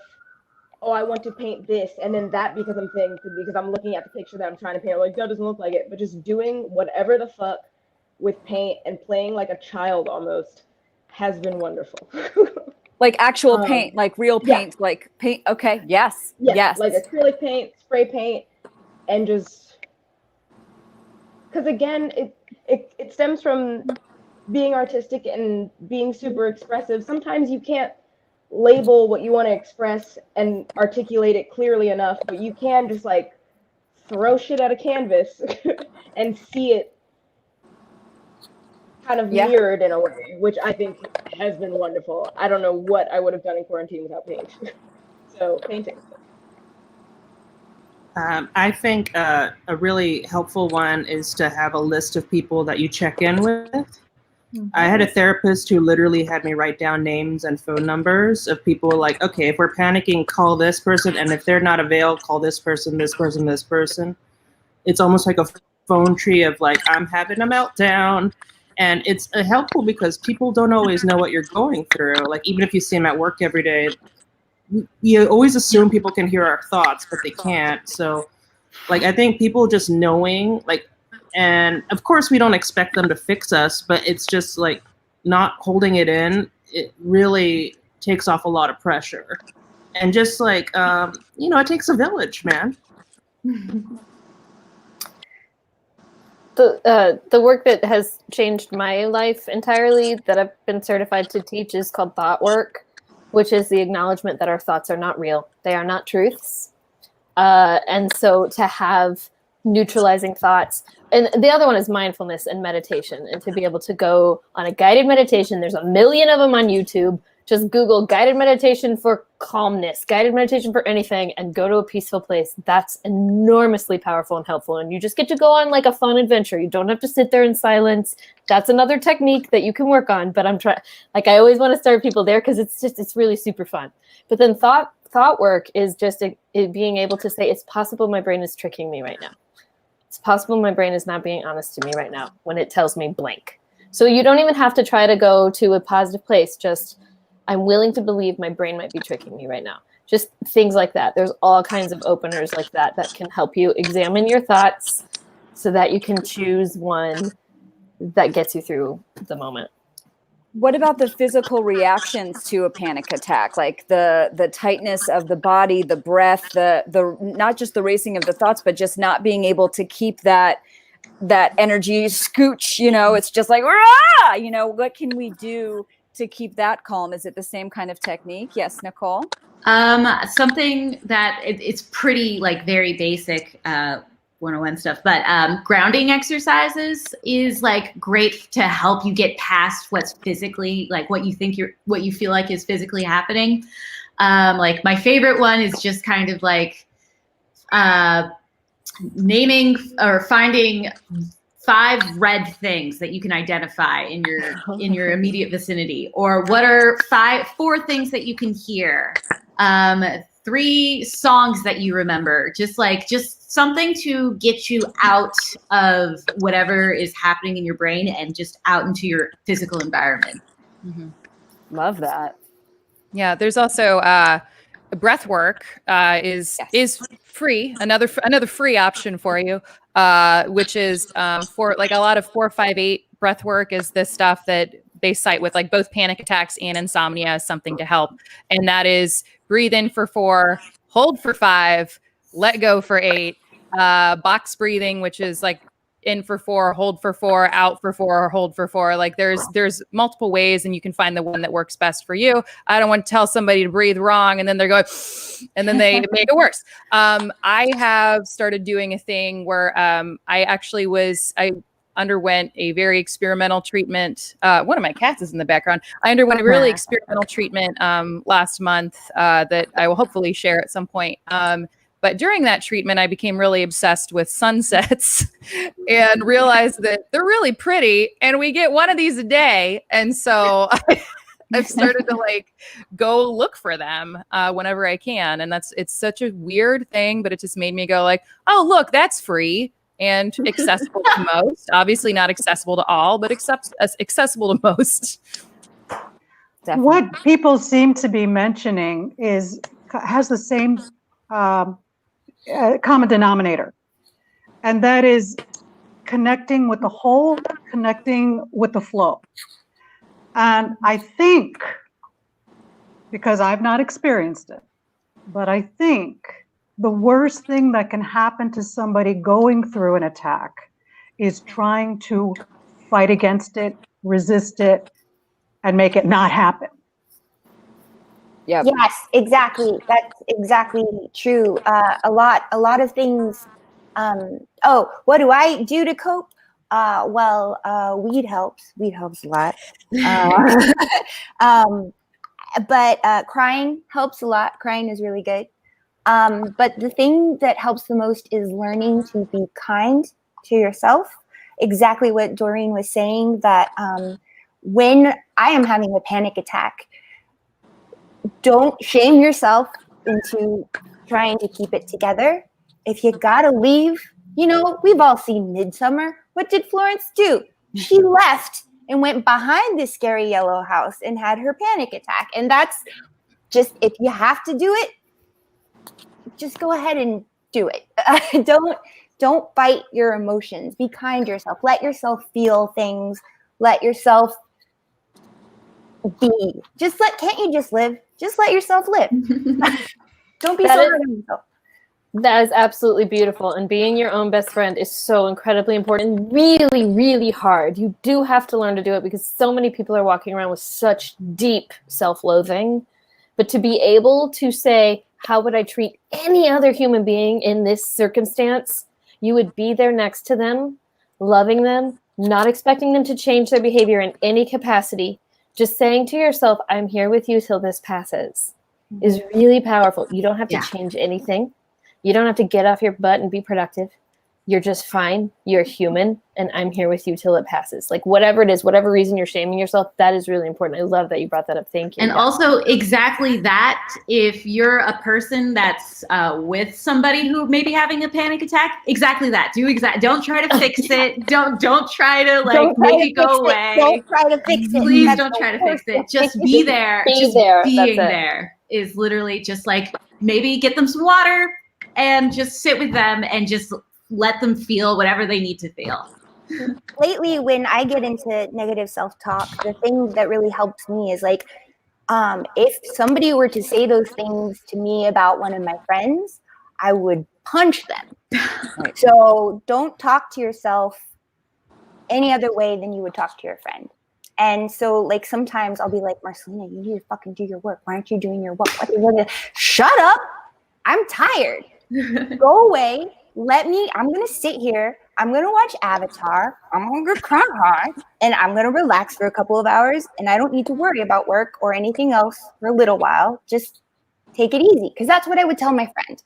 S11: oh, I want to paint this, and then that because I'm looking at the picture that I'm trying to paint, like that doesn't look like it, but just doing whatever the fuck with paint and playing like a child almost has been wonderful.
S9: Like actual paint, like real paint, like paint. Okay. Yes. Yes.
S11: Like acrylic paint, spray paint, and just, because again, it stems from being artistic and being super expressive. Sometimes you can't label what you want to express and articulate it clearly enough, but you can just like throw shit at a canvas and see it kind of mirrored in a way, which I think has been wonderful. I don't know what I would have done in quarantine without paint. So painting.
S10: I think a really helpful one is to have a list of people that you check in with. Mm-hmm. I had a therapist who literally had me write down names and phone numbers of people like, okay, if we're panicking, call this person. And if they're not available, call this person, this person, this person. It's almost like a phone tree of like, I'm having a meltdown. And it's helpful because people don't always know what you're going through. Like, even if you see them at work every day, you always assume people can hear our thoughts, but they can't. So, like, I think people just knowing, like, and of course we don't expect them to fix us, but it's just like not holding it in. It really takes off a lot of pressure. And just like, it takes a village, man.
S2: The work that has changed my life entirely that I've been certified to teach is called thought work, which is the acknowledgement that our thoughts are not real. They are not truths. And so to have neutralizing thoughts, and the other one is mindfulness and meditation, and to be able to go on a guided meditation. There's a million of them on YouTube. Just Google guided meditation for calmness, guided meditation for anything, and go to a peaceful place. That's enormously powerful and helpful. And you just get to go on like a fun adventure. You don't have to sit there in silence. That's another technique that you can work on. But I always want to start people there because it's really super fun. But then thought work is just being able to say, it's possible my brain is tricking me right now. It's possible my brain is not being honest to me right now when it tells me blank. So you don't even have to try to go to a positive place. Just I'm willing to believe my brain might be tricking me right now. Just things like that. There's all kinds of openers like that that can help you examine your thoughts so that you can choose one that gets you through the moment.
S9: What about the physical reactions to a panic attack, like the tightness of the body, the breath, the not just the racing of the thoughts, but just not being able to keep that energy scooch, it's just like, rah! What can we do to keep that calm? Is it the same kind of technique? Yes, Nicole?
S12: Something that it's pretty like very basic 101 stuff, but grounding exercises is like great to help you get past what's physically, like what you feel like is physically happening. Like my favorite one is just kind of like naming or finding 5 red things that you can identify in your immediate vicinity, or what are 4 things that you can hear, 3 songs that you remember, just something to get you out of whatever is happening in your brain and just out into your physical environment.
S9: Mm-hmm. Love that.
S6: Yeah, there's also breath work is free. Another free option for you, which is for like a lot of 4-5-8 breath work is this stuff that they cite with like both panic attacks and insomnia as something to help. And that is breathe in for 4, hold for 5, let go for 8, box breathing, which is like in for 4, hold for 4, out for 4, hold for 4. Like there's multiple ways, and you can find the one that works best for you. I don't want to tell somebody to breathe wrong and then they're going, and then they make it worse. I have started doing a thing where I underwent a very experimental treatment. One of my cats is in the background. I underwent a really experimental treatment last month that I will hopefully share at some point. But during that treatment, I became really obsessed with sunsets and realized that they're really pretty and we get one of these a day. And so I've started to like go look for them whenever I can. And it's such a weird thing, but it just made me go like, oh, look, that's free and accessible to most. Obviously not accessible to all, but accessible to most.
S9: Definitely.
S8: What people seem to be mentioning has the same common denominator, and that is connecting with the whole, connecting with the flow. And I think, because I've not experienced it, but I think the worst thing that can happen to somebody going through an attack is trying to fight against it, resist it, and make it not happen.
S7: Yep. Yes, exactly. That's exactly true. A lot of things. What do I do to cope? Weed helps. Weed helps a lot. But crying helps a lot. Crying is really good. But the thing that helps the most is learning to be kind to yourself. Exactly what Doreen was saying, that when I am having a panic attack, don't shame yourself into trying to keep it together. If you gotta leave, we've all seen Midsummer. What did Florence do? She left and went behind this scary yellow house and had her panic attack. And that's just, if you have to do it, just go ahead and do it. Don't fight your emotions. Be kind to yourself. Let yourself feel things. Let yourself be. Can't you just live? Just let yourself live. Don't be so hard on yourself.
S2: That is absolutely beautiful. And being your own best friend is so incredibly important. Really, really hard. You do have to learn to do it because so many people are walking around with such deep self-loathing. But to be able to say, how would I treat any other human being in this circumstance? You would be there next to them, loving them, not expecting them to change their behavior in any capacity. Just saying to yourself, I'm here with you till this passes, is really powerful. You don't have to change anything. You don't have to get off your butt and be productive. you're just fine. You're human, and I'm here with you till it passes. Like whatever it is, whatever reason you're shaming yourself, that is really important. I love that you brought that up. Thank you.
S12: And also exactly that, if you're a person that's with somebody who may be having a panic attack, exactly that. Don't try to fix it. Don't try to like make it go away.
S7: Don't try to fix it.
S12: Please don't try to fix it. Just be there. Just being there is literally just like, maybe get them some water and just sit with them and just let them feel whatever they need to feel.
S7: Lately, when I get into negative self-talk, the thing that really helps me is like, if somebody were to say those things to me about one of my friends, I would punch them. So don't talk to yourself any other way than you would talk to your friend. And so like sometimes I'll be like, Marcelina, you need to fucking do your work. Why aren't you doing your work? Shut up. I'm tired. Go away. I'm going to sit here. I'm going to watch Avatar. I'm going to cry and I'm going to relax for a couple of hours. And I don't need to worry about work or anything else for a little while. Just take it easy. Because that's what I would tell my friend.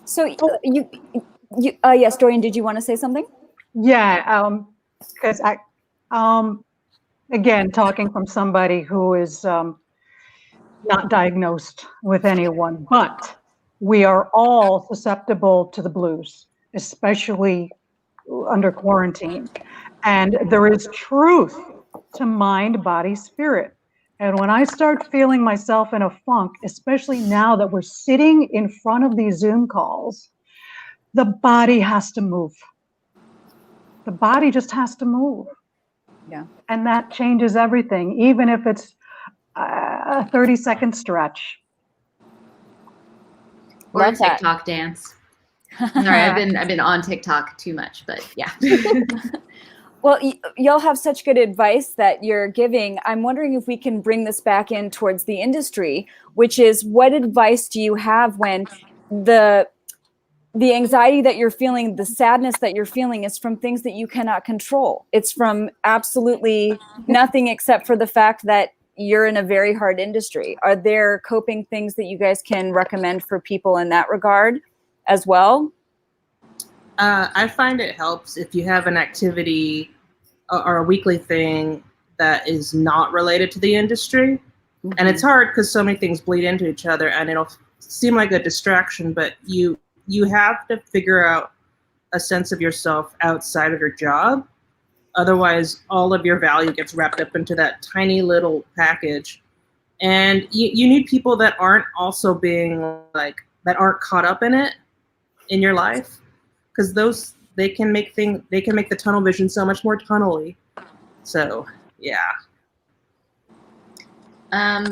S9: So yes, Doreen, did you want to say something?
S8: Yeah, because again, talking from somebody who is not diagnosed with anyone, but we are all susceptible to the blues, especially under quarantine. And there is truth to mind, body, spirit. And when I start feeling myself in a funk, especially now that we're sitting in front of these Zoom calls, the body has to move. The body just has to move.
S9: Yeah.
S8: And that changes everything, even if it's a 30-second stretch.
S12: Or a TikTok dance. Sorry, I've been on TikTok too much, but yeah.
S9: Well, y'all have such good advice that you're giving. I'm wondering if we can bring this back in towards the industry, which is what advice do you have when the anxiety that you're feeling, the sadness that you're feeling is from things that you cannot control. It's from absolutely nothing except for the fact that you're in a very hard industry. Are there coping things that you guys can recommend for people in that regard as well?
S10: I find it helps if you have an activity or a weekly thing that is not related to the industry. Mm-hmm. And it's hard because so many things bleed into each other and it'll seem like a distraction, but you have to figure out a sense of yourself outside of your job. Otherwise, all of your value gets wrapped up into that tiny little package. And you need people that aren't also being like, that aren't caught up in it in your life. Because they can make the tunnel vision so much more tunnely. So, yeah.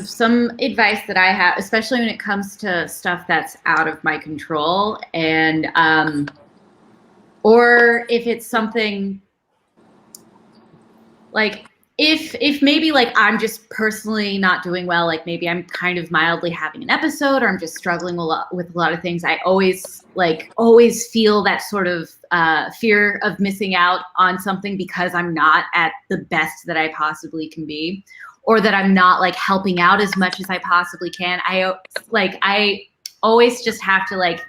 S12: Some advice that I have, especially when it comes to stuff that's out of my control, and or if it's something like if maybe like I'm just personally not doing well, like maybe I'm kind of mildly having an episode, or I'm just struggling with a lot of things. I always feel that sort of fear of missing out on something because I'm not at the best that I possibly can be, or that I'm not like helping out as much as I possibly can. I always just have to like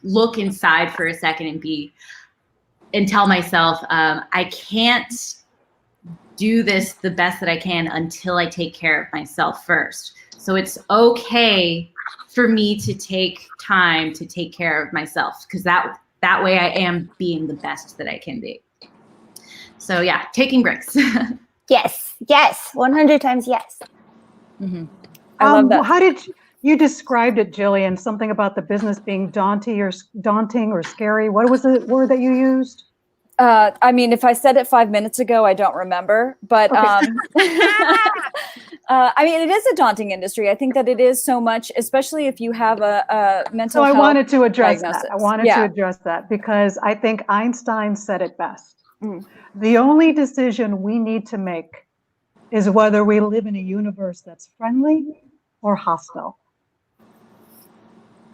S12: look inside for a second and tell myself I can't do this the best that I can until I take care of myself first. So it's okay for me to take time to take care of myself, because that way I am being the best that I can be. So yeah, taking breaks.
S7: Yes, 100 times yes.
S9: Mm-hmm. I love that.
S8: How did you described it, Jillian? Something about the business being daunting or scary. What was the word that you used?
S9: I mean, if I said it 5 minutes ago, I don't remember. But
S8: okay.
S9: I mean, it is a daunting industry. I think that it is so much, especially if you have a mental health
S8: So I wanted to address
S9: diagnosis.
S8: that. I wanted to address that because I think Einstein said it best. The only decision we need to make is whether we live in a universe that's friendly or hostile.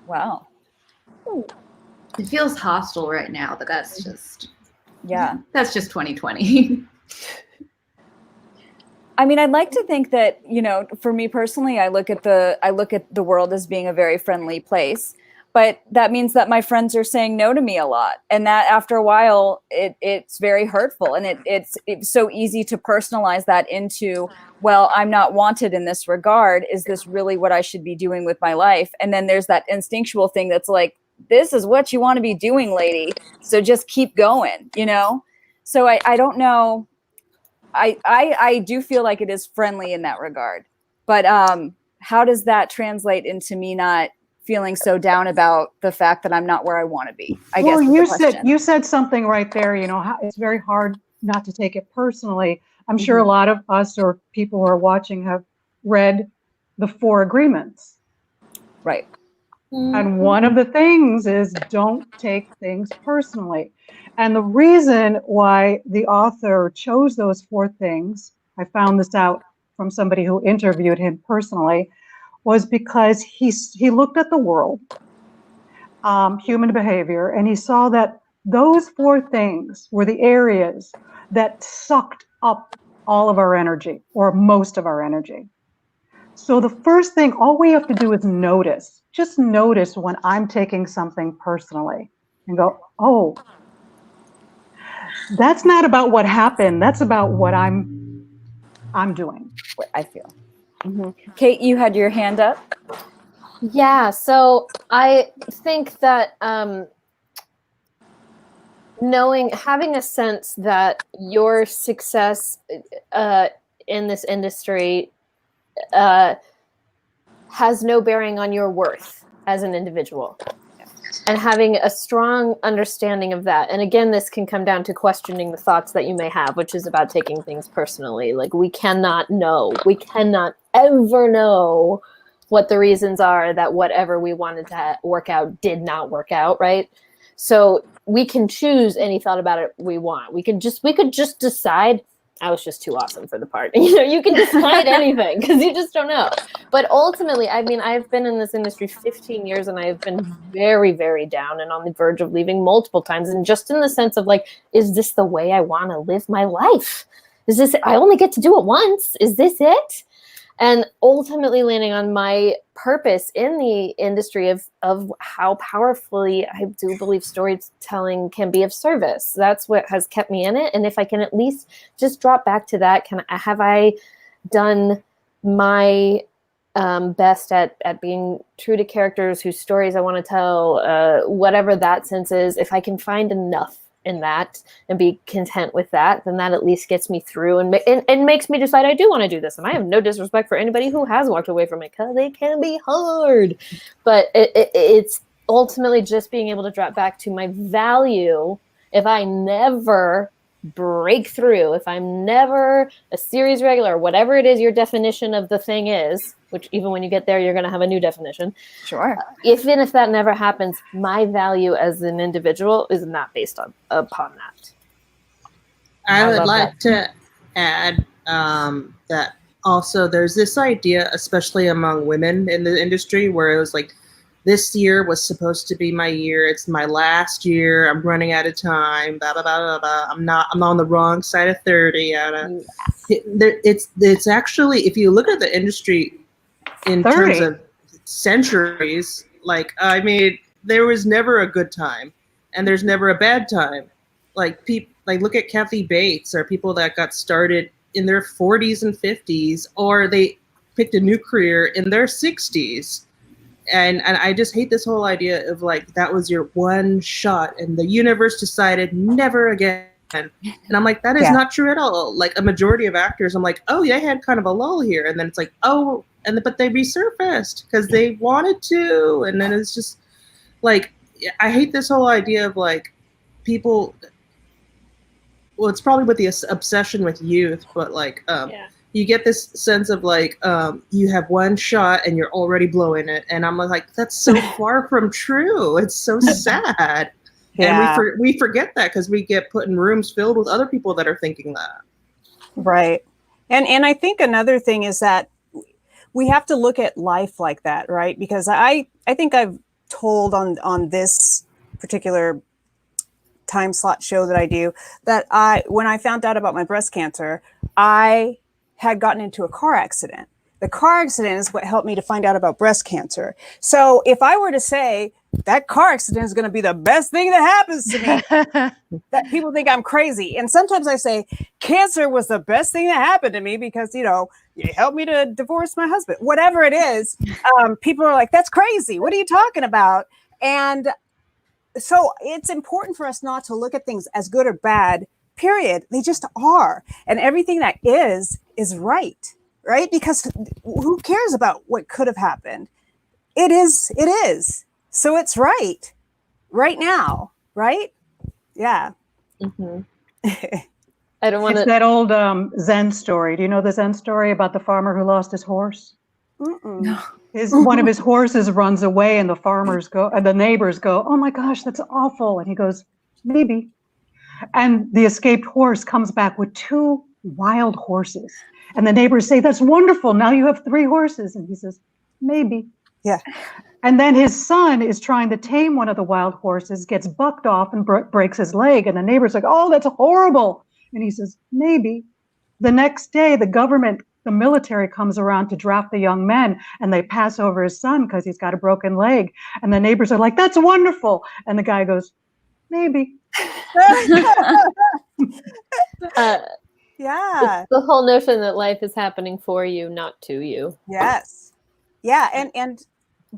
S9: Wow.
S12: It feels hostile right now, but that's just...
S9: Yeah.
S12: That's just 2020.
S9: I mean, I'd like to think that, you know, for me personally, I look at the world as being a very friendly place. but that means that my friends are saying no to me a lot. And that after a while, it's very hurtful. And it's so easy to personalize that into, well, I'm not wanted in this regard. Is this really what I should be doing with my life? And then there's that instinctual thing that's like, this is what you want to be doing, lady. So just keep going, you know? So I don't know. I do feel like it is friendly in that regard. But how does that translate into me not feeling so down about the fact that I'm not where I want to be? I guess.
S8: Well, you said something right there. You know, how it's very hard not to take it personally. I'm sure a lot of us or people who are watching have read the 4 agreements.
S9: Right.
S8: And one of the things is don't take things personally. And the reason why the author chose those 4 things, I found this out from somebody who interviewed him personally, was because he looked at the world, human behavior, and he saw that those 4 things were the areas that sucked up all of our energy, or most of our energy. So the first thing, all we have to do is notice. Just notice when I'm taking something personally and go, oh, that's not about what happened. That's about what I'm doing.
S9: What I feel. Kate, you had your hand up.
S2: Yeah, so I think that having a sense that your success in this industry has no bearing on your worth as an individual, and having a strong understanding of that. And again, this can come down to questioning the thoughts that you may have, which is about taking things personally. Like, we cannot ever know what the reasons are that whatever we wanted to work out did not work out, right? So we can choose any thought about it we want. We could just decide, I was just too awesome for the part. You know, you can decide anything because you just don't know. But ultimately, I mean, I've been in this industry 15 years and I've been very, very down and on the verge of leaving multiple times. And just in the sense of like, is this the way I want to live my life? Is this, I only get to do it once. Is this it? And ultimately landing on my purpose in the industry of how powerfully I do believe storytelling can be of service. That's what has kept me in it. And if I can at least just drop back to that, have I done my best at being true to characters whose stories I want to tell, whatever that sense is, if I can find enough in that and be content with that, then that at least gets me through and makes me decide I do want to do this. And I have no disrespect for anybody who has walked away from it, because it can be hard. But it's ultimately just being able to drop back to my value. If I never break through, if I'm never a series regular, whatever it is your definition of the thing is, which even when you get there, you're going to have a new definition.
S9: Sure.
S2: Even if that never happens, my value as an individual is not based upon that.
S10: I would like to add that also there's this idea, especially among women in the industry, where it was like, this year was supposed to be my year. It's my last year. I'm running out of time. Blah, blah, blah, blah, blah. I'm on the wrong side of 30. It's actually, if you look at the industry in
S8: 30.
S10: terms of centuries, like, I mean, there was never a good time and there's never a bad time. Like, look at Kathy Bates, or people that got started in their 40s and 50s, or they picked a new career in their 60s. And I just hate this whole idea of like, that was your one shot and the universe decided never again. And I'm like, that is not true at all. Like, a majority of actors, I'm like, oh, they had kind of a lull here. And then it's like, oh, but they resurfaced because they wanted to. And then it's just like, I hate this whole idea of like people, well, it's probably with the obsession with youth, but like, you get this sense of like, you have one shot and you're already blowing it. And I'm like, that's so far from true. It's so sad. And we forget that because we get put in rooms filled with other people that are thinking that.
S1: Right. And I think another thing is that we have to look at life like that, right? Because I think I've told on this particular time slot show that I do, that when I found out about my breast cancer, I had gotten into a car accident. The car accident is what helped me to find out about breast cancer. So if I were to say that car accident is going to be the best thing that happens to me, that people think I'm crazy. And sometimes I say cancer was the best thing that happened to me because, you know, you helped me to divorce my husband, whatever it is. People are like, that's crazy. What are you talking about? And so it's important for us not to look at things as good or bad, period. They just are. And everything that is right. Right? Because who cares about what could have happened? It is. So it's right now. Right? Yeah.
S2: Mm-hmm. I don't want to.
S8: It's that old Zen story. Do you know the Zen story about the farmer who lost his horse?
S1: No.
S8: One of his horses runs away, and the neighbors go, "Oh my gosh, that's awful!" And he goes, "Maybe." And the escaped horse comes back with 2 wild horses. And the neighbors say, "That's wonderful. Now you have 3 horses." And he says, "Maybe."
S1: Yeah.
S8: And then his son is trying to tame one of the wild horses, gets bucked off and breaks his leg. And the neighbor's like, "Oh, that's horrible." And he says, "Maybe." The next day, the military comes around to draft the young men, and they pass over his son because he's got a broken leg. And the neighbors are like, "That's wonderful." And the guy goes, "Maybe."
S1: Yeah.
S2: It's the whole notion that life is happening for you, not to you.
S1: Yes. Yeah. And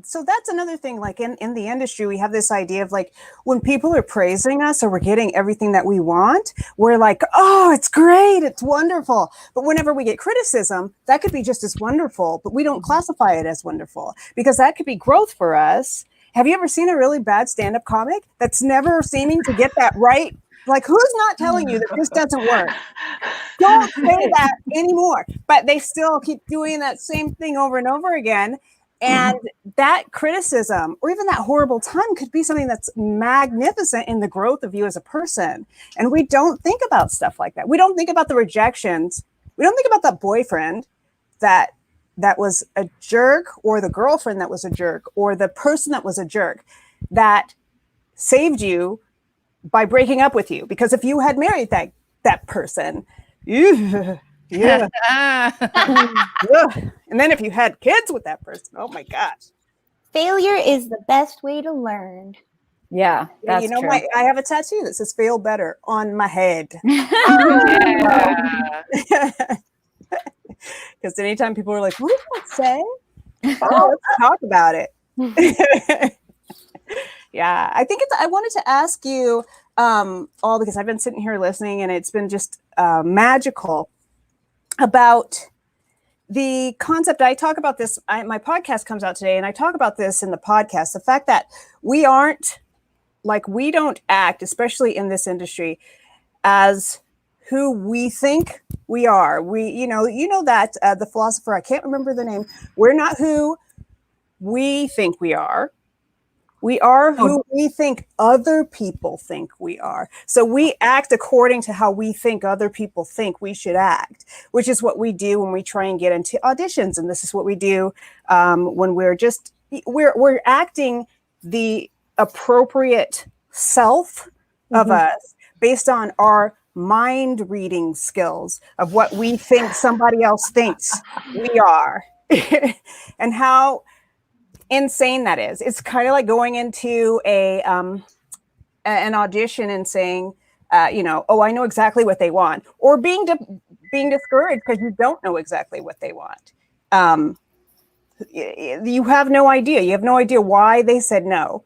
S1: so that's another thing, like in the industry, we have this idea of like, when people are praising us or we're getting everything that we want, we're like, "Oh, it's great. It's wonderful." But whenever we get criticism, that could be just as wonderful, but we don't classify it as wonderful because that could be growth for us. Have you ever seen a really bad stand-up comic that's never seeming to get that right? Like, who's not telling you that this doesn't work? Don't say that anymore. But they still keep doing that same thing over and over again. And that criticism or even that horrible time could be something that's magnificent in the growth of you as a person. And we don't think about stuff like that. We don't think about the rejections. We don't think about that boyfriend that was a jerk, or the girlfriend that was a jerk, or the person that was a jerk that saved you by breaking up with you. Because if you had married that person, yeah. And then if you had kids with that person, oh my gosh.
S7: Failure is the best way to learn.
S9: Yeah, that's
S1: you know,
S9: true.
S1: I have a tattoo that says "fail better" on my head. Because anytime people are like, "What does that say?" Oh, let's talk about it. Yeah, I think I wanted to ask you all, because I've been sitting here listening and it's been just magical, about the concept. I talk about this, my podcast comes out today, and I talk about this in the podcast, the fact that we don't act, especially in this industry, as who we think we are. You know that the philosopher, I can't remember the name, we're not who we think we are. We are who we think other people think we are. So we act according to how we think other people think we should act, which is what we do when we try and get into auditions. And this is what we do when we're acting the appropriate self of us based on our mind reading skills of what we think somebody else thinks we are. And how insane that is. It's kind of like going into an audition and saying, "Oh, I know exactly what they want," or being discouraged because you don't know exactly what they want. You have no idea. You have no idea why they said no,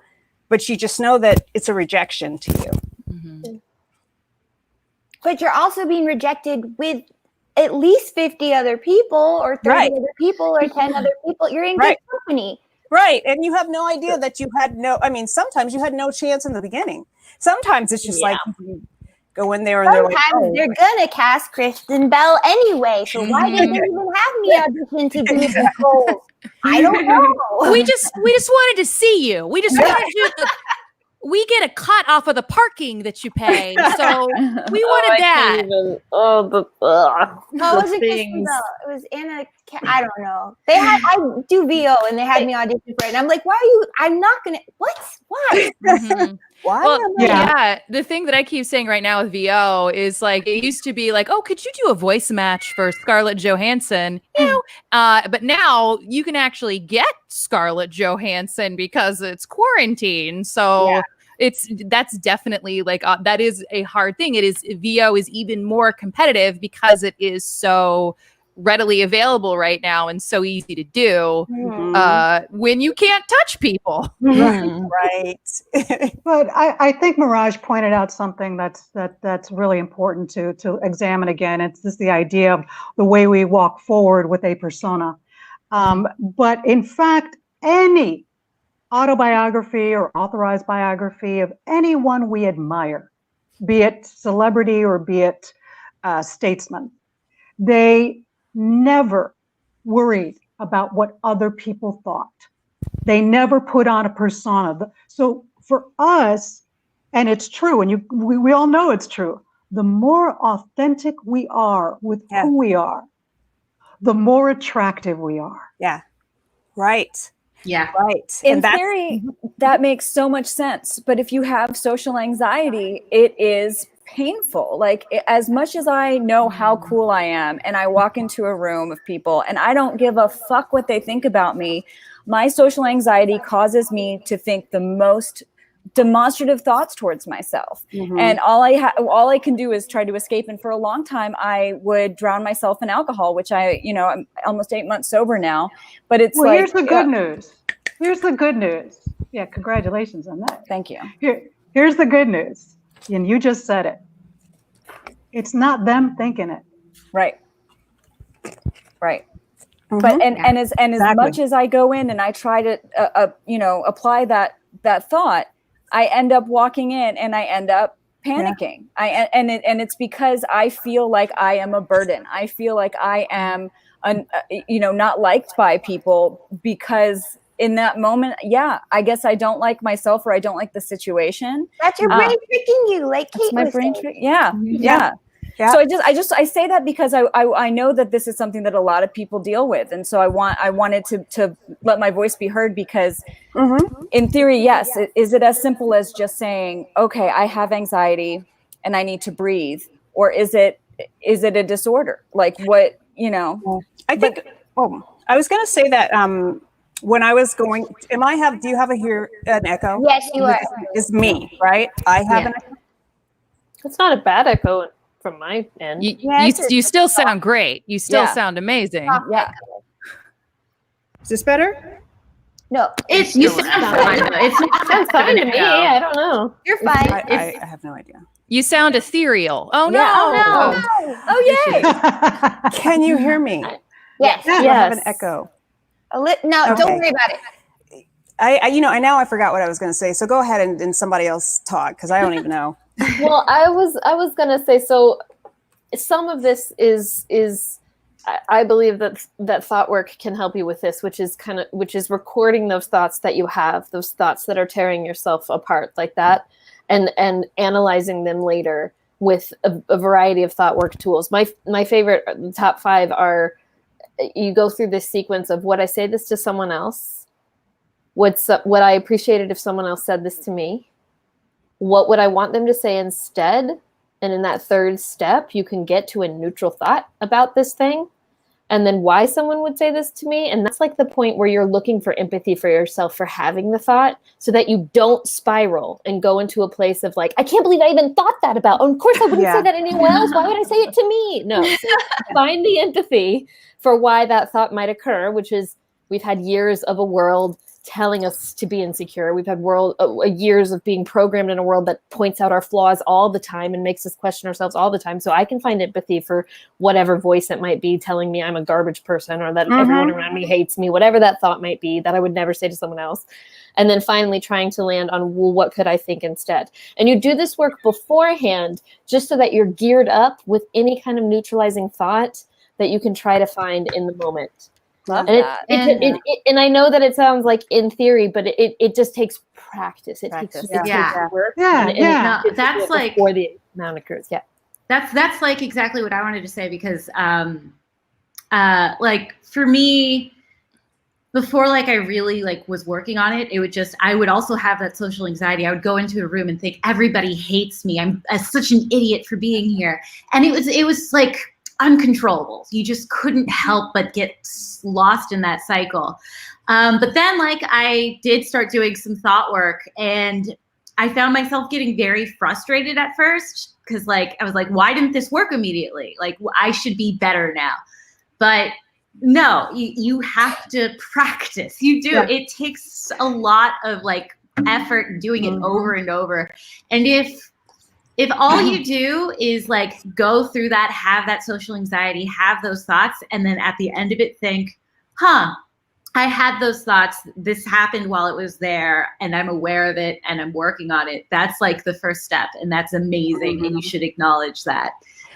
S1: but you just know that it's a rejection to you.
S7: Mm-hmm. But you're also being rejected with at least 50 other people, or 30 other people, or 10 other people. You're in good company.
S1: Right. And you have no idea that sometimes you had no chance in the beginning. Sometimes it's just like you go in there and
S7: sometimes they're gonna cast Kristen Bell anyway. So why did they even have me audition to do this role? I don't know.
S6: We just wanted to see you. We just wanted you to. We get a cut off of the parking that you pay, so we wanted that.
S7: It wasn't Kristen Bell. It was Anna. I don't know. I do VO, and they had me audition for it. And I'm like, why are you? I'm not gonna. What? Why?
S6: Mm-hmm.
S1: Why?
S6: Well, yeah. The thing that I keep saying right now with VO is like, it used to be like, "Oh, could you do a voice match for Scarlett Johansson?" You know, But now you can actually get Scarlett Johansson because it's quarantine. So that's definitely like that is a hard thing. It is VO is even more competitive because it is so readily available right now and so easy to do when you can't touch people.
S1: Right.
S8: But I think Mirage pointed out something that's really important to examine again. It's just the idea of the way we walk forward with a persona. But in fact, any autobiography or authorized biography of anyone we admire, be it celebrity or be it statesman, they never worried about what other people thought. They never put on a persona. So for us, and it's true, and we all know it's true, the more authentic we are with who we are, the more attractive we are.
S1: Yeah. Right.
S12: Yeah.
S1: Right.
S9: In theory, that makes so much sense. But if you have social anxiety, it is painful. Like, as much as I know how cool I am and I walk into a room of people and I don't give a fuck what they think about me, my social anxiety causes me to think the most demonstrative thoughts towards myself. And all I can do is try to escape. And for a long time, I would drown myself in alcohol, which I'm almost 8 months sober now. But it's
S8: here's the good news. Here's the good news. Yeah, congratulations on that.
S9: Thank you.
S8: Here's the good news. And you just said it. It's not them thinking it.
S9: Right. Right. But and as much as I go in and I try to apply that thought, I end up walking in and I end up panicking. It's because I feel like I am a burden. I feel like I am not liked by people, because in that moment, I guess I don't like myself, or I don't like the situation.
S7: That's your brain tricking you, like Kate
S9: my
S7: was
S9: brain
S7: saying.
S9: Yeah. So I say that because I know that this is something that a lot of people deal with, and so I wanted to let my voice be heard, because in theory, yes, is it as simple as just saying, okay, I have anxiety and I need to breathe, or is it a disorder? Like, what,
S1: I think. I was going to say that when I was going, do you have an echo?
S7: Yes, you are.
S1: It's me, right? I have an echo.
S2: It's not a bad echo from my end.
S6: You still sound great. You still sound amazing.
S9: Yeah.
S1: Is this better?
S7: No.
S12: You sound fine. It
S2: sounds fine to me. I don't know.
S7: You're fine.
S1: I have no idea.
S6: You sound ethereal. Oh no.
S7: Yeah.
S9: Oh yay.
S1: Can you hear me?
S7: Yes.
S1: I have an echo.
S7: No, don't worry about it.
S1: I forgot what I was going to say. So go ahead and somebody else talk, because I don't even know.
S2: Well, I was going to say, so some of this is I believe that thought work can help you with this, which is recording those thoughts that you have, those thoughts that are tearing yourself apart like that, and analyzing them later with a variety of thought work tools. My favorite, the top 5 are, you go through this sequence of, would I say this to someone else? Would I appreciate it if someone else said this to me? What would I want them to say instead? And in that third step, you can get to a neutral thought about this thing, and then why someone would say this to me. And that's like the point where you're looking for empathy for yourself for having the thought, so that you don't spiral and go into a place of like, I can't believe I even thought that about. Oh, of course I wouldn't say that to anyone else. Why would I say it to me? No. So find the empathy for why that thought might occur, which is, we've had years of a world telling us to be insecure. We've had years of being programmed in a world that points out our flaws all the time and makes us question ourselves all the time. So I can find empathy for whatever voice it might be telling me I'm a garbage person, or that everyone around me hates me, whatever that thought might be that I would never say to someone else. And then finally trying to land on, well, what could I think instead? And you do this work beforehand, just so that you're geared up with any kind of neutralizing thought that you can try to find in the moment.
S9: Love
S2: and
S9: that.
S2: And I know that it sounds like in theory, but it just takes practice. It takes work.
S12: That's like
S2: before the amount occurs. Yeah.
S12: That's like exactly what I wanted to say, because like for me, before like I really like was working on it, I would also have that social anxiety. I would go into a room and think everybody hates me. I'm such an idiot for being here. And it was like uncontrollable. You just couldn't help but get lost in that cycle. But then like I did start doing some thought work, and I found myself getting very frustrated at first because like I was like, why didn't this work immediately? Like I should be better now. But no, you have to practice. You do. Yeah. It takes a lot of like effort doing it over and over. And if all you do is like go through that, have that social anxiety, have those thoughts, and then at the end of it think, I had those thoughts, this happened while it was there, and I'm aware of it and I'm working on it. That's like the first step, and that's amazing. And you should acknowledge that.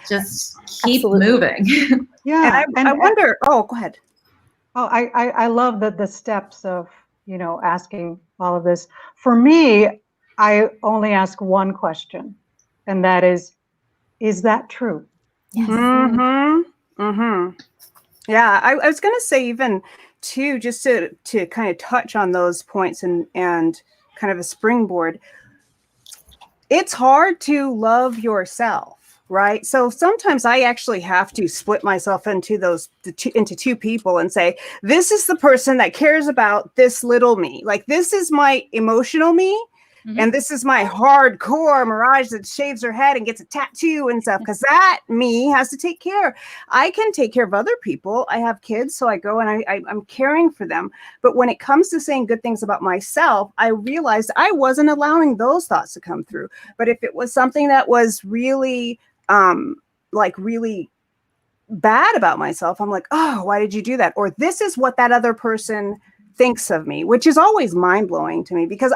S12: Just keep moving.
S8: Yeah.
S1: And I wonder, go ahead.
S8: Oh, I love the steps of, you know, asking all of this. For me, I only ask one question, and that is that true?
S1: Yes. Yeah, I was going to say even too, just to kind of touch on those points and kind of a springboard. It's hard to love yourself, right? So sometimes I actually have to split myself into two people and say, this is the person that cares about this little me. Like this is my emotional me. And this is my hardcore Mirage that shaves her head and gets a tattoo and stuff, because that me has to take care. I can take care of other people. I have kids, so I go and I'm caring for them. But when it comes to saying good things about myself, I realized I wasn't allowing those thoughts to come through. But if it was something that was really, really bad about myself, I'm like, oh, why did you do that? Or this is what that other person thinks of me, which is always mind-blowing to me, because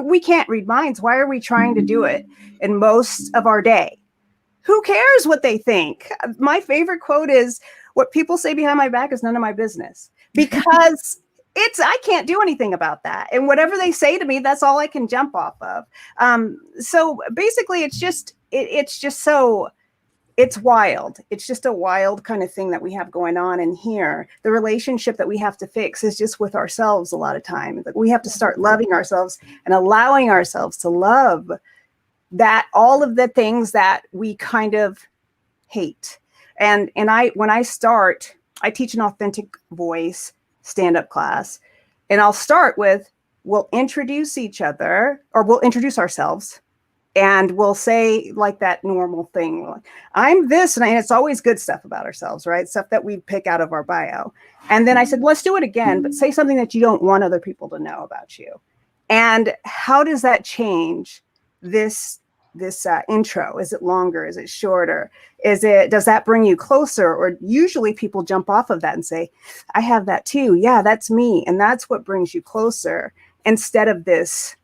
S1: we can't read minds. Why are we trying to do it in most of our day? Who cares what they think? My favorite quote is, what people say behind my back is none of my business, because I can't do anything about that. And whatever they say to me, that's all I can jump off of. So basically it's wild. It's just a wild kind of thing that we have going on in here. The relationship that we have to fix is just with ourselves a lot of time. Like we have to start loving ourselves and allowing ourselves to love that, all of the things that we kind of hate. And when I start, I teach an authentic voice stand-up class, and I'll start with, we'll introduce each other, or we'll introduce ourselves. And we'll say like that normal thing, like, I'm this, and it's always good stuff about ourselves, right? Stuff that we pick out of our bio. And then I said, let's do it again, but say something that you don't want other people to know about you. And how does that change this intro? Is it longer? Is it shorter? Does that bring you closer? Or usually people jump off of that and say, I have that too. Yeah, that's me. And that's what brings you closer, instead of this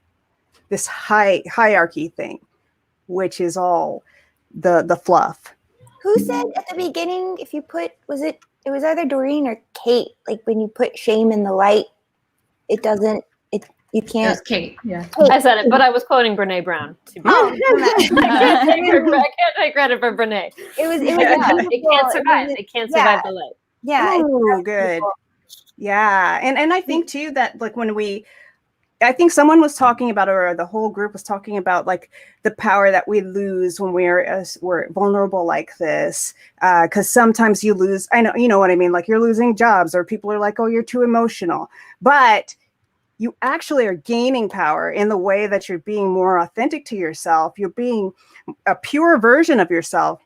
S1: hierarchy thing, which is all the fluff.
S7: Who said at the beginning, if you put, it was either Doreen or Kate, like when you put shame in the light, you can't.
S12: It was Kate. Yeah.
S7: Kate.
S2: I said it, but I was quoting Brene Brown. I can't take credit for Brene. It can't survive. It can't survive the light.
S7: Yeah.
S1: Oh, good. Yeah. And I think too that like I think someone was talking about, or the whole group was talking about, like the power that we lose when we're vulnerable like this. Because sometimes you lose, I know, you know what I mean? Like you're losing jobs, or people are like, oh, you're too emotional. But you actually are gaining power in the way that you're being more authentic to yourself. You're being a pure version of yourself,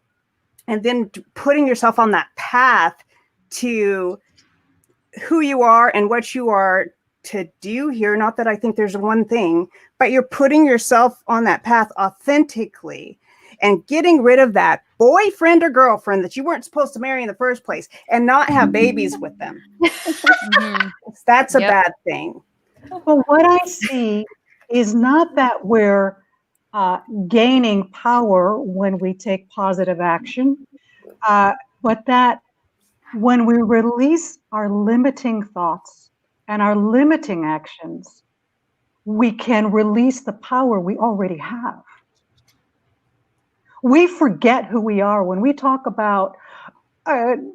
S1: and then putting yourself on that path to who you are and what you are to do here. Not that I think there's one thing, but you're putting yourself on that path authentically and getting rid of that boyfriend or girlfriend that you weren't supposed to marry in the first place and not have babies with them. That's a bad thing.
S8: Well, what I see is not that we're gaining power when we take positive action, but that when we release our limiting thoughts and our limiting actions, we can release the power we already have. We forget who we are when we talk about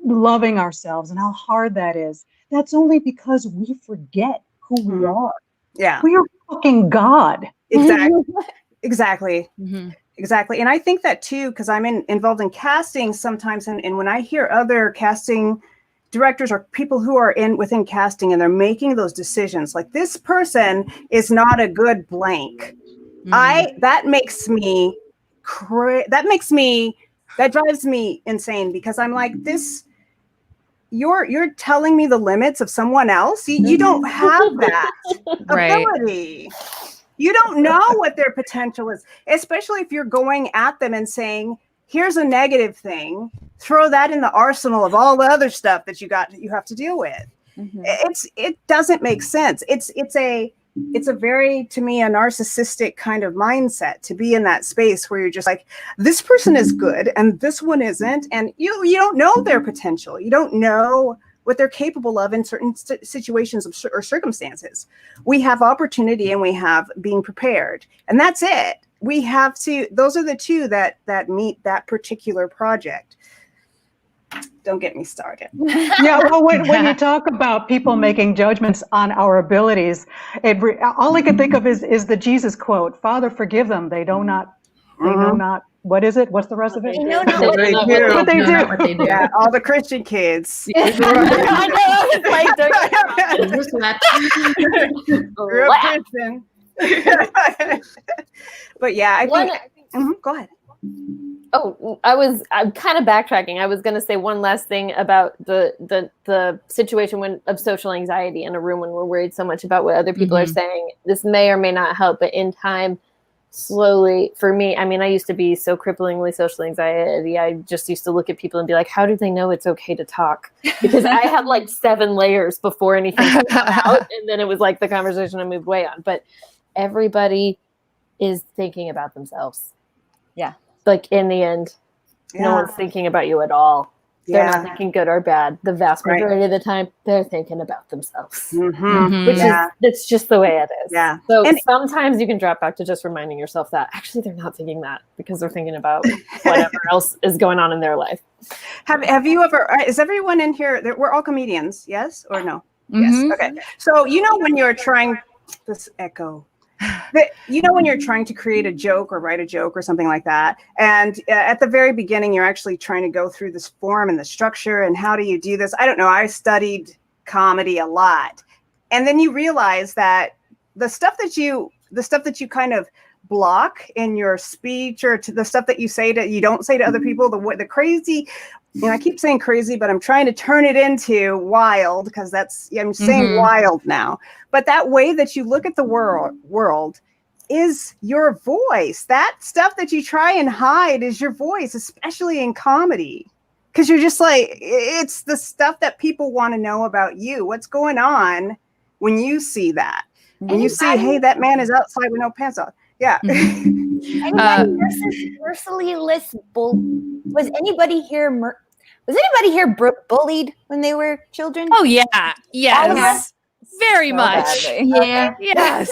S8: loving ourselves and how hard that is. That's only because we forget who we are.
S1: Yeah.
S8: We are fucking God.
S1: Exactly. Exactly. Exactly. And I think that too, because I'm involved in casting sometimes. And when I hear other casting directors or people who are within casting and they're making those decisions, like this person is not a good blank. That drives me insane, because I'm like, you're telling me the limits of someone else. You don't have that ability. You don't know what their potential is, especially if you're going at them and saying, here's a negative thing, throw that in the arsenal of all the other stuff that you have to deal with. It doesn't make sense. It's a very, to me, a narcissistic kind of mindset to be in that space where you're just like, this person is good and this one isn't. And you don't know their potential. You don't know what they're capable of in certain situations or circumstances. We have opportunity and we have being prepared, and that's it. We have to, those are the two that meet that particular project. Don't get me started.
S8: Yeah, well, when you talk about people making judgments on our abilities, all I can think of is the Jesus quote, Father, forgive them. They know not. What is it? What's the rest of it?
S7: They know not what they
S8: do.
S12: What they do.
S1: Yeah, all the Christian kids.
S9: I know. It's like
S1: Christian. But yeah, I think. Go ahead.
S2: Oh, I'm kind of backtracking. I was going to say one last thing about the situation of social anxiety in a room when we're worried so much about what other people are saying. This may or may not help, but in time, slowly, for me, I mean, I used to be so cripplingly social anxiety. I just used to look at people and be like, how do they know it's okay to talk? Because I had like 7 layers before anything could come out. And then it was like the conversation I moved way on. But everybody is thinking about themselves.
S9: Yeah.
S2: Like in the end, no one's thinking about you at all. They're not thinking good or bad. The vast majority of the time, they're thinking about themselves. Which is, it's just the way it is.
S1: Yeah.
S2: So sometimes you can drop back to just reminding yourself that actually they're not thinking that, because they're thinking about whatever else is going on in their life.
S1: Have you ever, is everyone in here, we're all comedians, yes or no? Yes. Okay. So, when you're trying, this echo, when you're trying to create a joke or write a joke or something like that, and at the very beginning, you're actually trying to go through this form and the structure and how do you do this? I don't know. I studied comedy a lot. And then you realize that the stuff that you kind of block in your speech, or to the stuff that you don't say to other people, the crazy, I keep saying crazy, but I'm trying to turn it into wild, because I'm saying wild now. But that way that you look at the world is your voice. That stuff that you try and hide is your voice, especially in comedy. Because you're just like, it's the stuff that people want to know about you. What's going on when you see that? When you see, hey, that man is outside with no pants on. Yeah.
S7: Anybody merciless was anybody here bullied when they were children?
S6: Oh yeah. Yes. Very much.
S7: Yeah.
S6: Yes.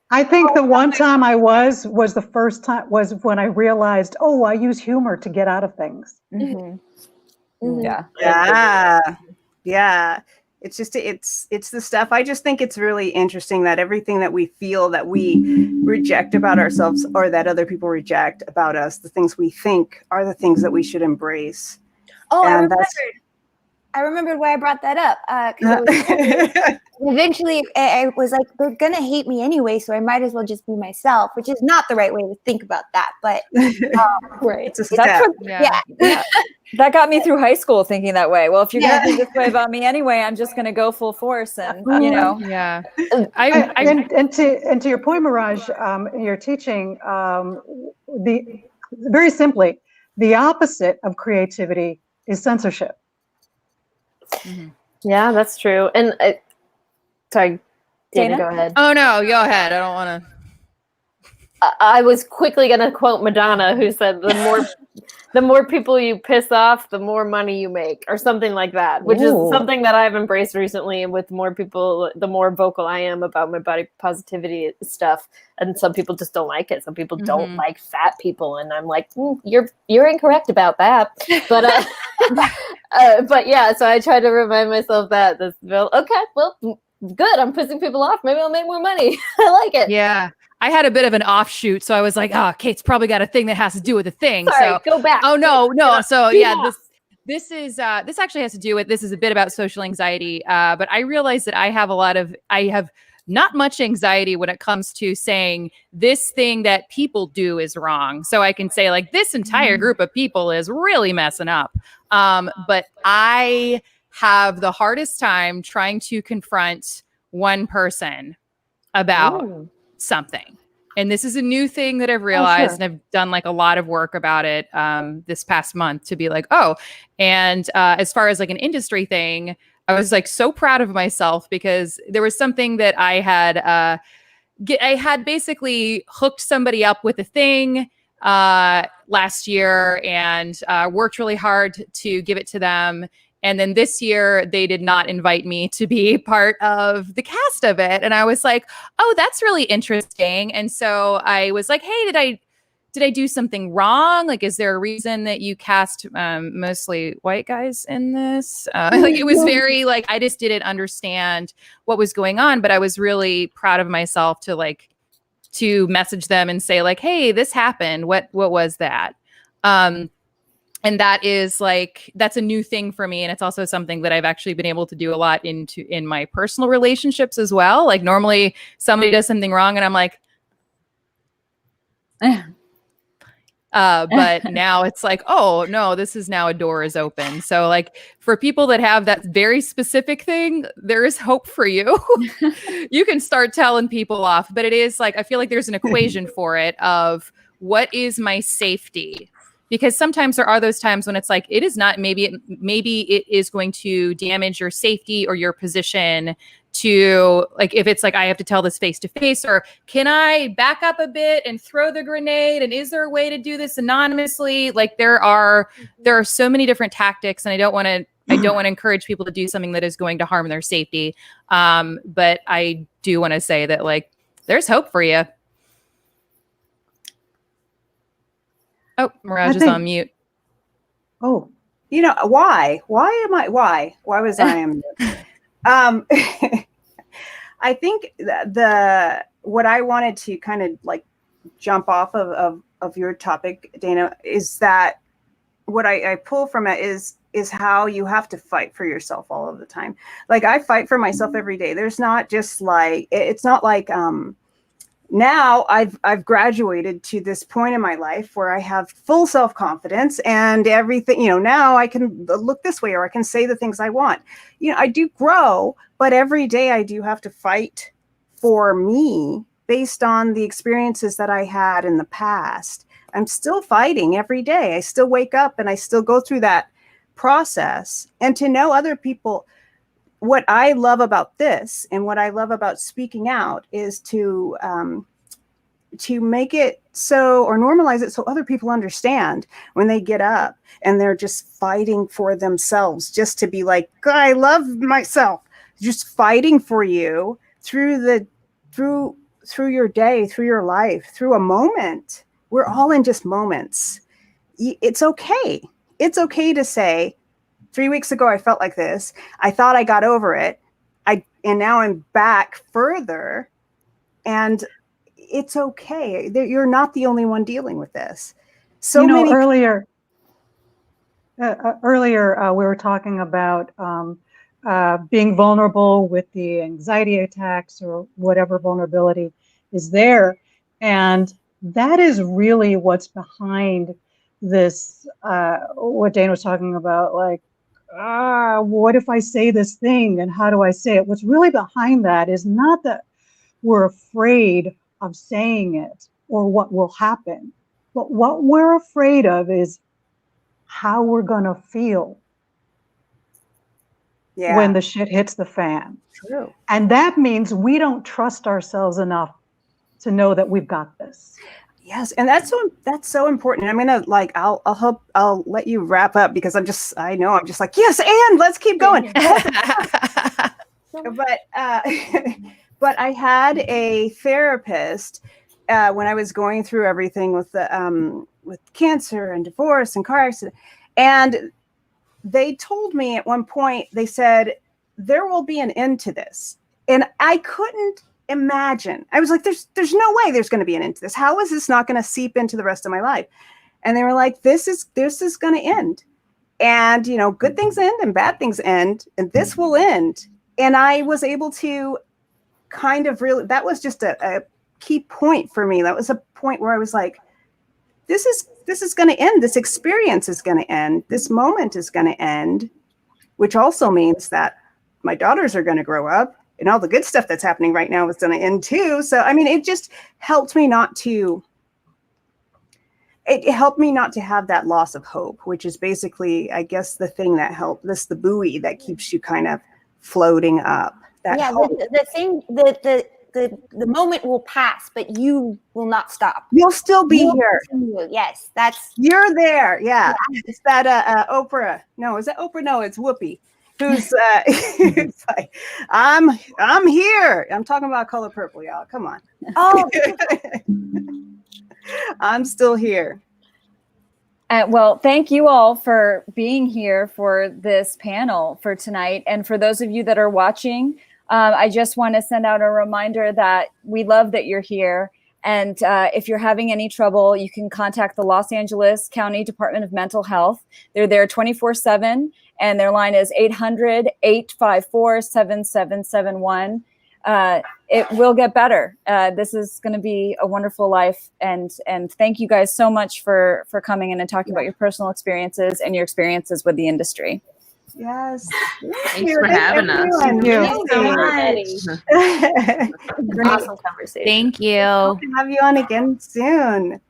S8: I think the one time I was the first time was when I realized, I use humor to get out of things.
S9: Yeah.
S1: It's just, it's the stuff. I just think it's really interesting that everything that we feel that we reject about ourselves, or that other people reject about us, the things we think are the things that we should embrace.
S7: Oh, I remembered why I brought that up. Eventually, I was like, they're going to hate me anyway, so I might as well just be myself, which is not the right way to think about that. But
S9: right.
S1: It's a step.
S9: Yeah. That got me through high school thinking that way. Well, if you're going to think this way about me anyway, I'm just going to go full force. And,
S6: Yeah.
S8: And to your point, Mirage, in your teaching, very simply, the opposite of creativity is censorship.
S2: Yeah, that's true. And sorry, Dana, go ahead.
S6: Oh no, go ahead. I don't want to.
S2: I was quickly going to quote Madonna, who said, the more people you piss off, the more money you make, or something like that, which is something that I've embraced recently. And with more people, the more vocal I am about my body positivity stuff. And some people just don't like it. Some people don't like fat people. And I'm like, you're incorrect about that. But, but yeah, so I try to remind myself that good, I'm pissing people off. Maybe I'll make more money. I like it.
S6: Yeah. I had a bit of an offshoot, so I was like, "Oh, Kate's probably got a thing that has to do with the thing."
S2: Sorry,
S6: so
S2: go back.
S6: Oh no. So
S2: Do
S6: yeah,
S2: that.
S6: this actually has to do with, this is a bit about social anxiety. But I realized that I have not much anxiety when it comes to saying this thing that people do is wrong. So I can say like, this entire group of people is really messing up. But I have the hardest time trying to confront one person about something. And this is a new thing that I've realized, and I've done like a lot of work about it this past month to be like, and as far as like an industry thing, I was like so proud of myself because there was something that I had basically hooked somebody up with a thing last year and worked really hard to give it to them. And then this year, they did not invite me to be part of the cast of it. And I was like, oh, that's really interesting. And so I was like, hey, did I do something wrong? Like, is there a reason that you cast mostly white guys in this? Like, it was very like, I just didn't understand what was going on. But I was really proud of myself to message them and say like, hey, this happened. What was that? And that is like, that's a new thing for me. And it's also something that I've actually been able to do a lot in my personal relationships as well. Like normally somebody does something wrong and I'm like, but now it's like, oh no, this is now a door is open. So like for people that have that very specific thing, there is hope for you. You can start telling people off, but it is like, I feel like there's an equation for it of what is my safety? Because sometimes there are those times when it's like, it is not, maybe it is going to damage your safety or your position to like, if it's like, I have to tell this face to face, or can I back up a bit and throw the grenade? And is there a way to do this anonymously? Like there are so many different tactics, and I don't want to encourage people to do something that is going to harm their safety. But I do want to say that like, there's hope for you. Oh, Mirage is on mute.
S8: Oh,
S1: you know, why was I on mute? I think what I wanted to kind of like jump off of your topic, Dana, is that what I pull from it is how you have to fight for yourself all of the time. Like I fight for myself every day. There's not just like, it's not like, now I've graduated to this point in my life where I have full self-confidence and everything, you know, now I can look this way or I can say the things I want. You know, I do grow, but every day I do have to fight for me based on the experiences that I had in the past. I'm still fighting every day. I still wake up and I still go through that process. And to know other people, what I love about this and what I love about speaking out is to make it so, or normalize it so other people understand when they get up and they're just fighting for themselves, just to be like, I love myself, just fighting for you through your day, through your life, through a moment. We're all in just moments. It's okay. It's okay to say, 3 weeks ago, I felt like this. I thought I got over it. And now I'm back further. And it's okay. You're not the only one dealing with this. So you know, many
S8: earlier we were talking about being vulnerable with the anxiety attacks or whatever vulnerability is there. And that is really what's behind this, what Dana was talking about, like, what if I say this thing and how do I say it? What's really behind that is not that we're afraid of saying it or what will happen, but what we're afraid of is how we're going to feel when the shit hits the fan.
S1: True.
S8: And that means we don't trust ourselves enough to know that we've got this.
S1: Yes, and that's so important. I'm gonna like I'll let you wrap up because I'm just like, yes, and let's keep going. But I had a therapist when I was going through everything with cancer and divorce and car accident, and they told me at one point, they said, there will be an end to this. And I couldn't imagine. I was like, there's no way there's going to be an end to this. How is this not going to seep into the rest of my life? And they were like, this is going to end. And, good things end and bad things end, and this will end. And I was able to kind of really, that was just a key point for me. That was a point where I was like, this is going to end. This experience is going to end. This moment is going to end, which also means that my daughters are going to grow up, and all the good stuff that's happening right now is going to end too. So, I mean, it just helped me not to have that loss of hope, which is basically, I guess, the thing that helped, the buoy that keeps you kind of floating up.
S7: The moment will pass, but you will not stop.
S1: You'll still be here.
S7: Continue. Yes,
S1: you're there. Yeah. It's that Oprah. No, is that Oprah? No, it's Whoopi. Who's it's like, I'm here. I'm talking about Color Purple, y'all. Come on.
S7: Oh,
S1: I'm still here.
S9: Well, thank you all for being here for this panel for tonight. And for those of you that are watching, I just want to send out a reminder that we love that you're here. And if you're having any trouble, you can contact the Los Angeles County Department of Mental Health. They're there 24/7, and their line is 800-854-7771. It will get better. This is going to be a wonderful life. And thank you guys so much for coming in and talking about your personal experiences and your experiences with the industry.
S1: Yes.
S12: Thanks for having us.
S1: Thank you so much.
S2: Awesome conversation.
S6: Thank you.
S1: Hope to have you on again soon.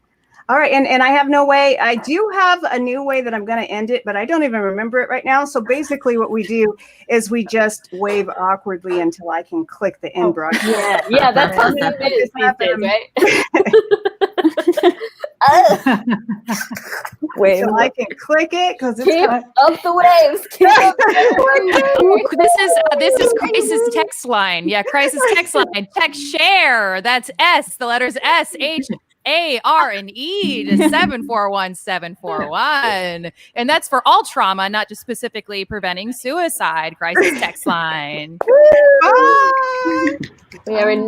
S1: All right, and I have no way. I do have a new way that I'm going to end it, but I don't even remember it right now. So basically, what we do is we just wave awkwardly until I can click the end broadcast.
S2: Yeah, that's how it is these days, right?
S1: Wave. So I can click it because it's
S2: Keep up the waves. Keep up the waves.
S6: This is Crisis text line. Yeah, Crisis text line. Text share. That's S. The letters SHARNE to 741-741. And that's for all trauma, not just specifically preventing suicide. Crisis text line.
S1: Bye.
S2: We are in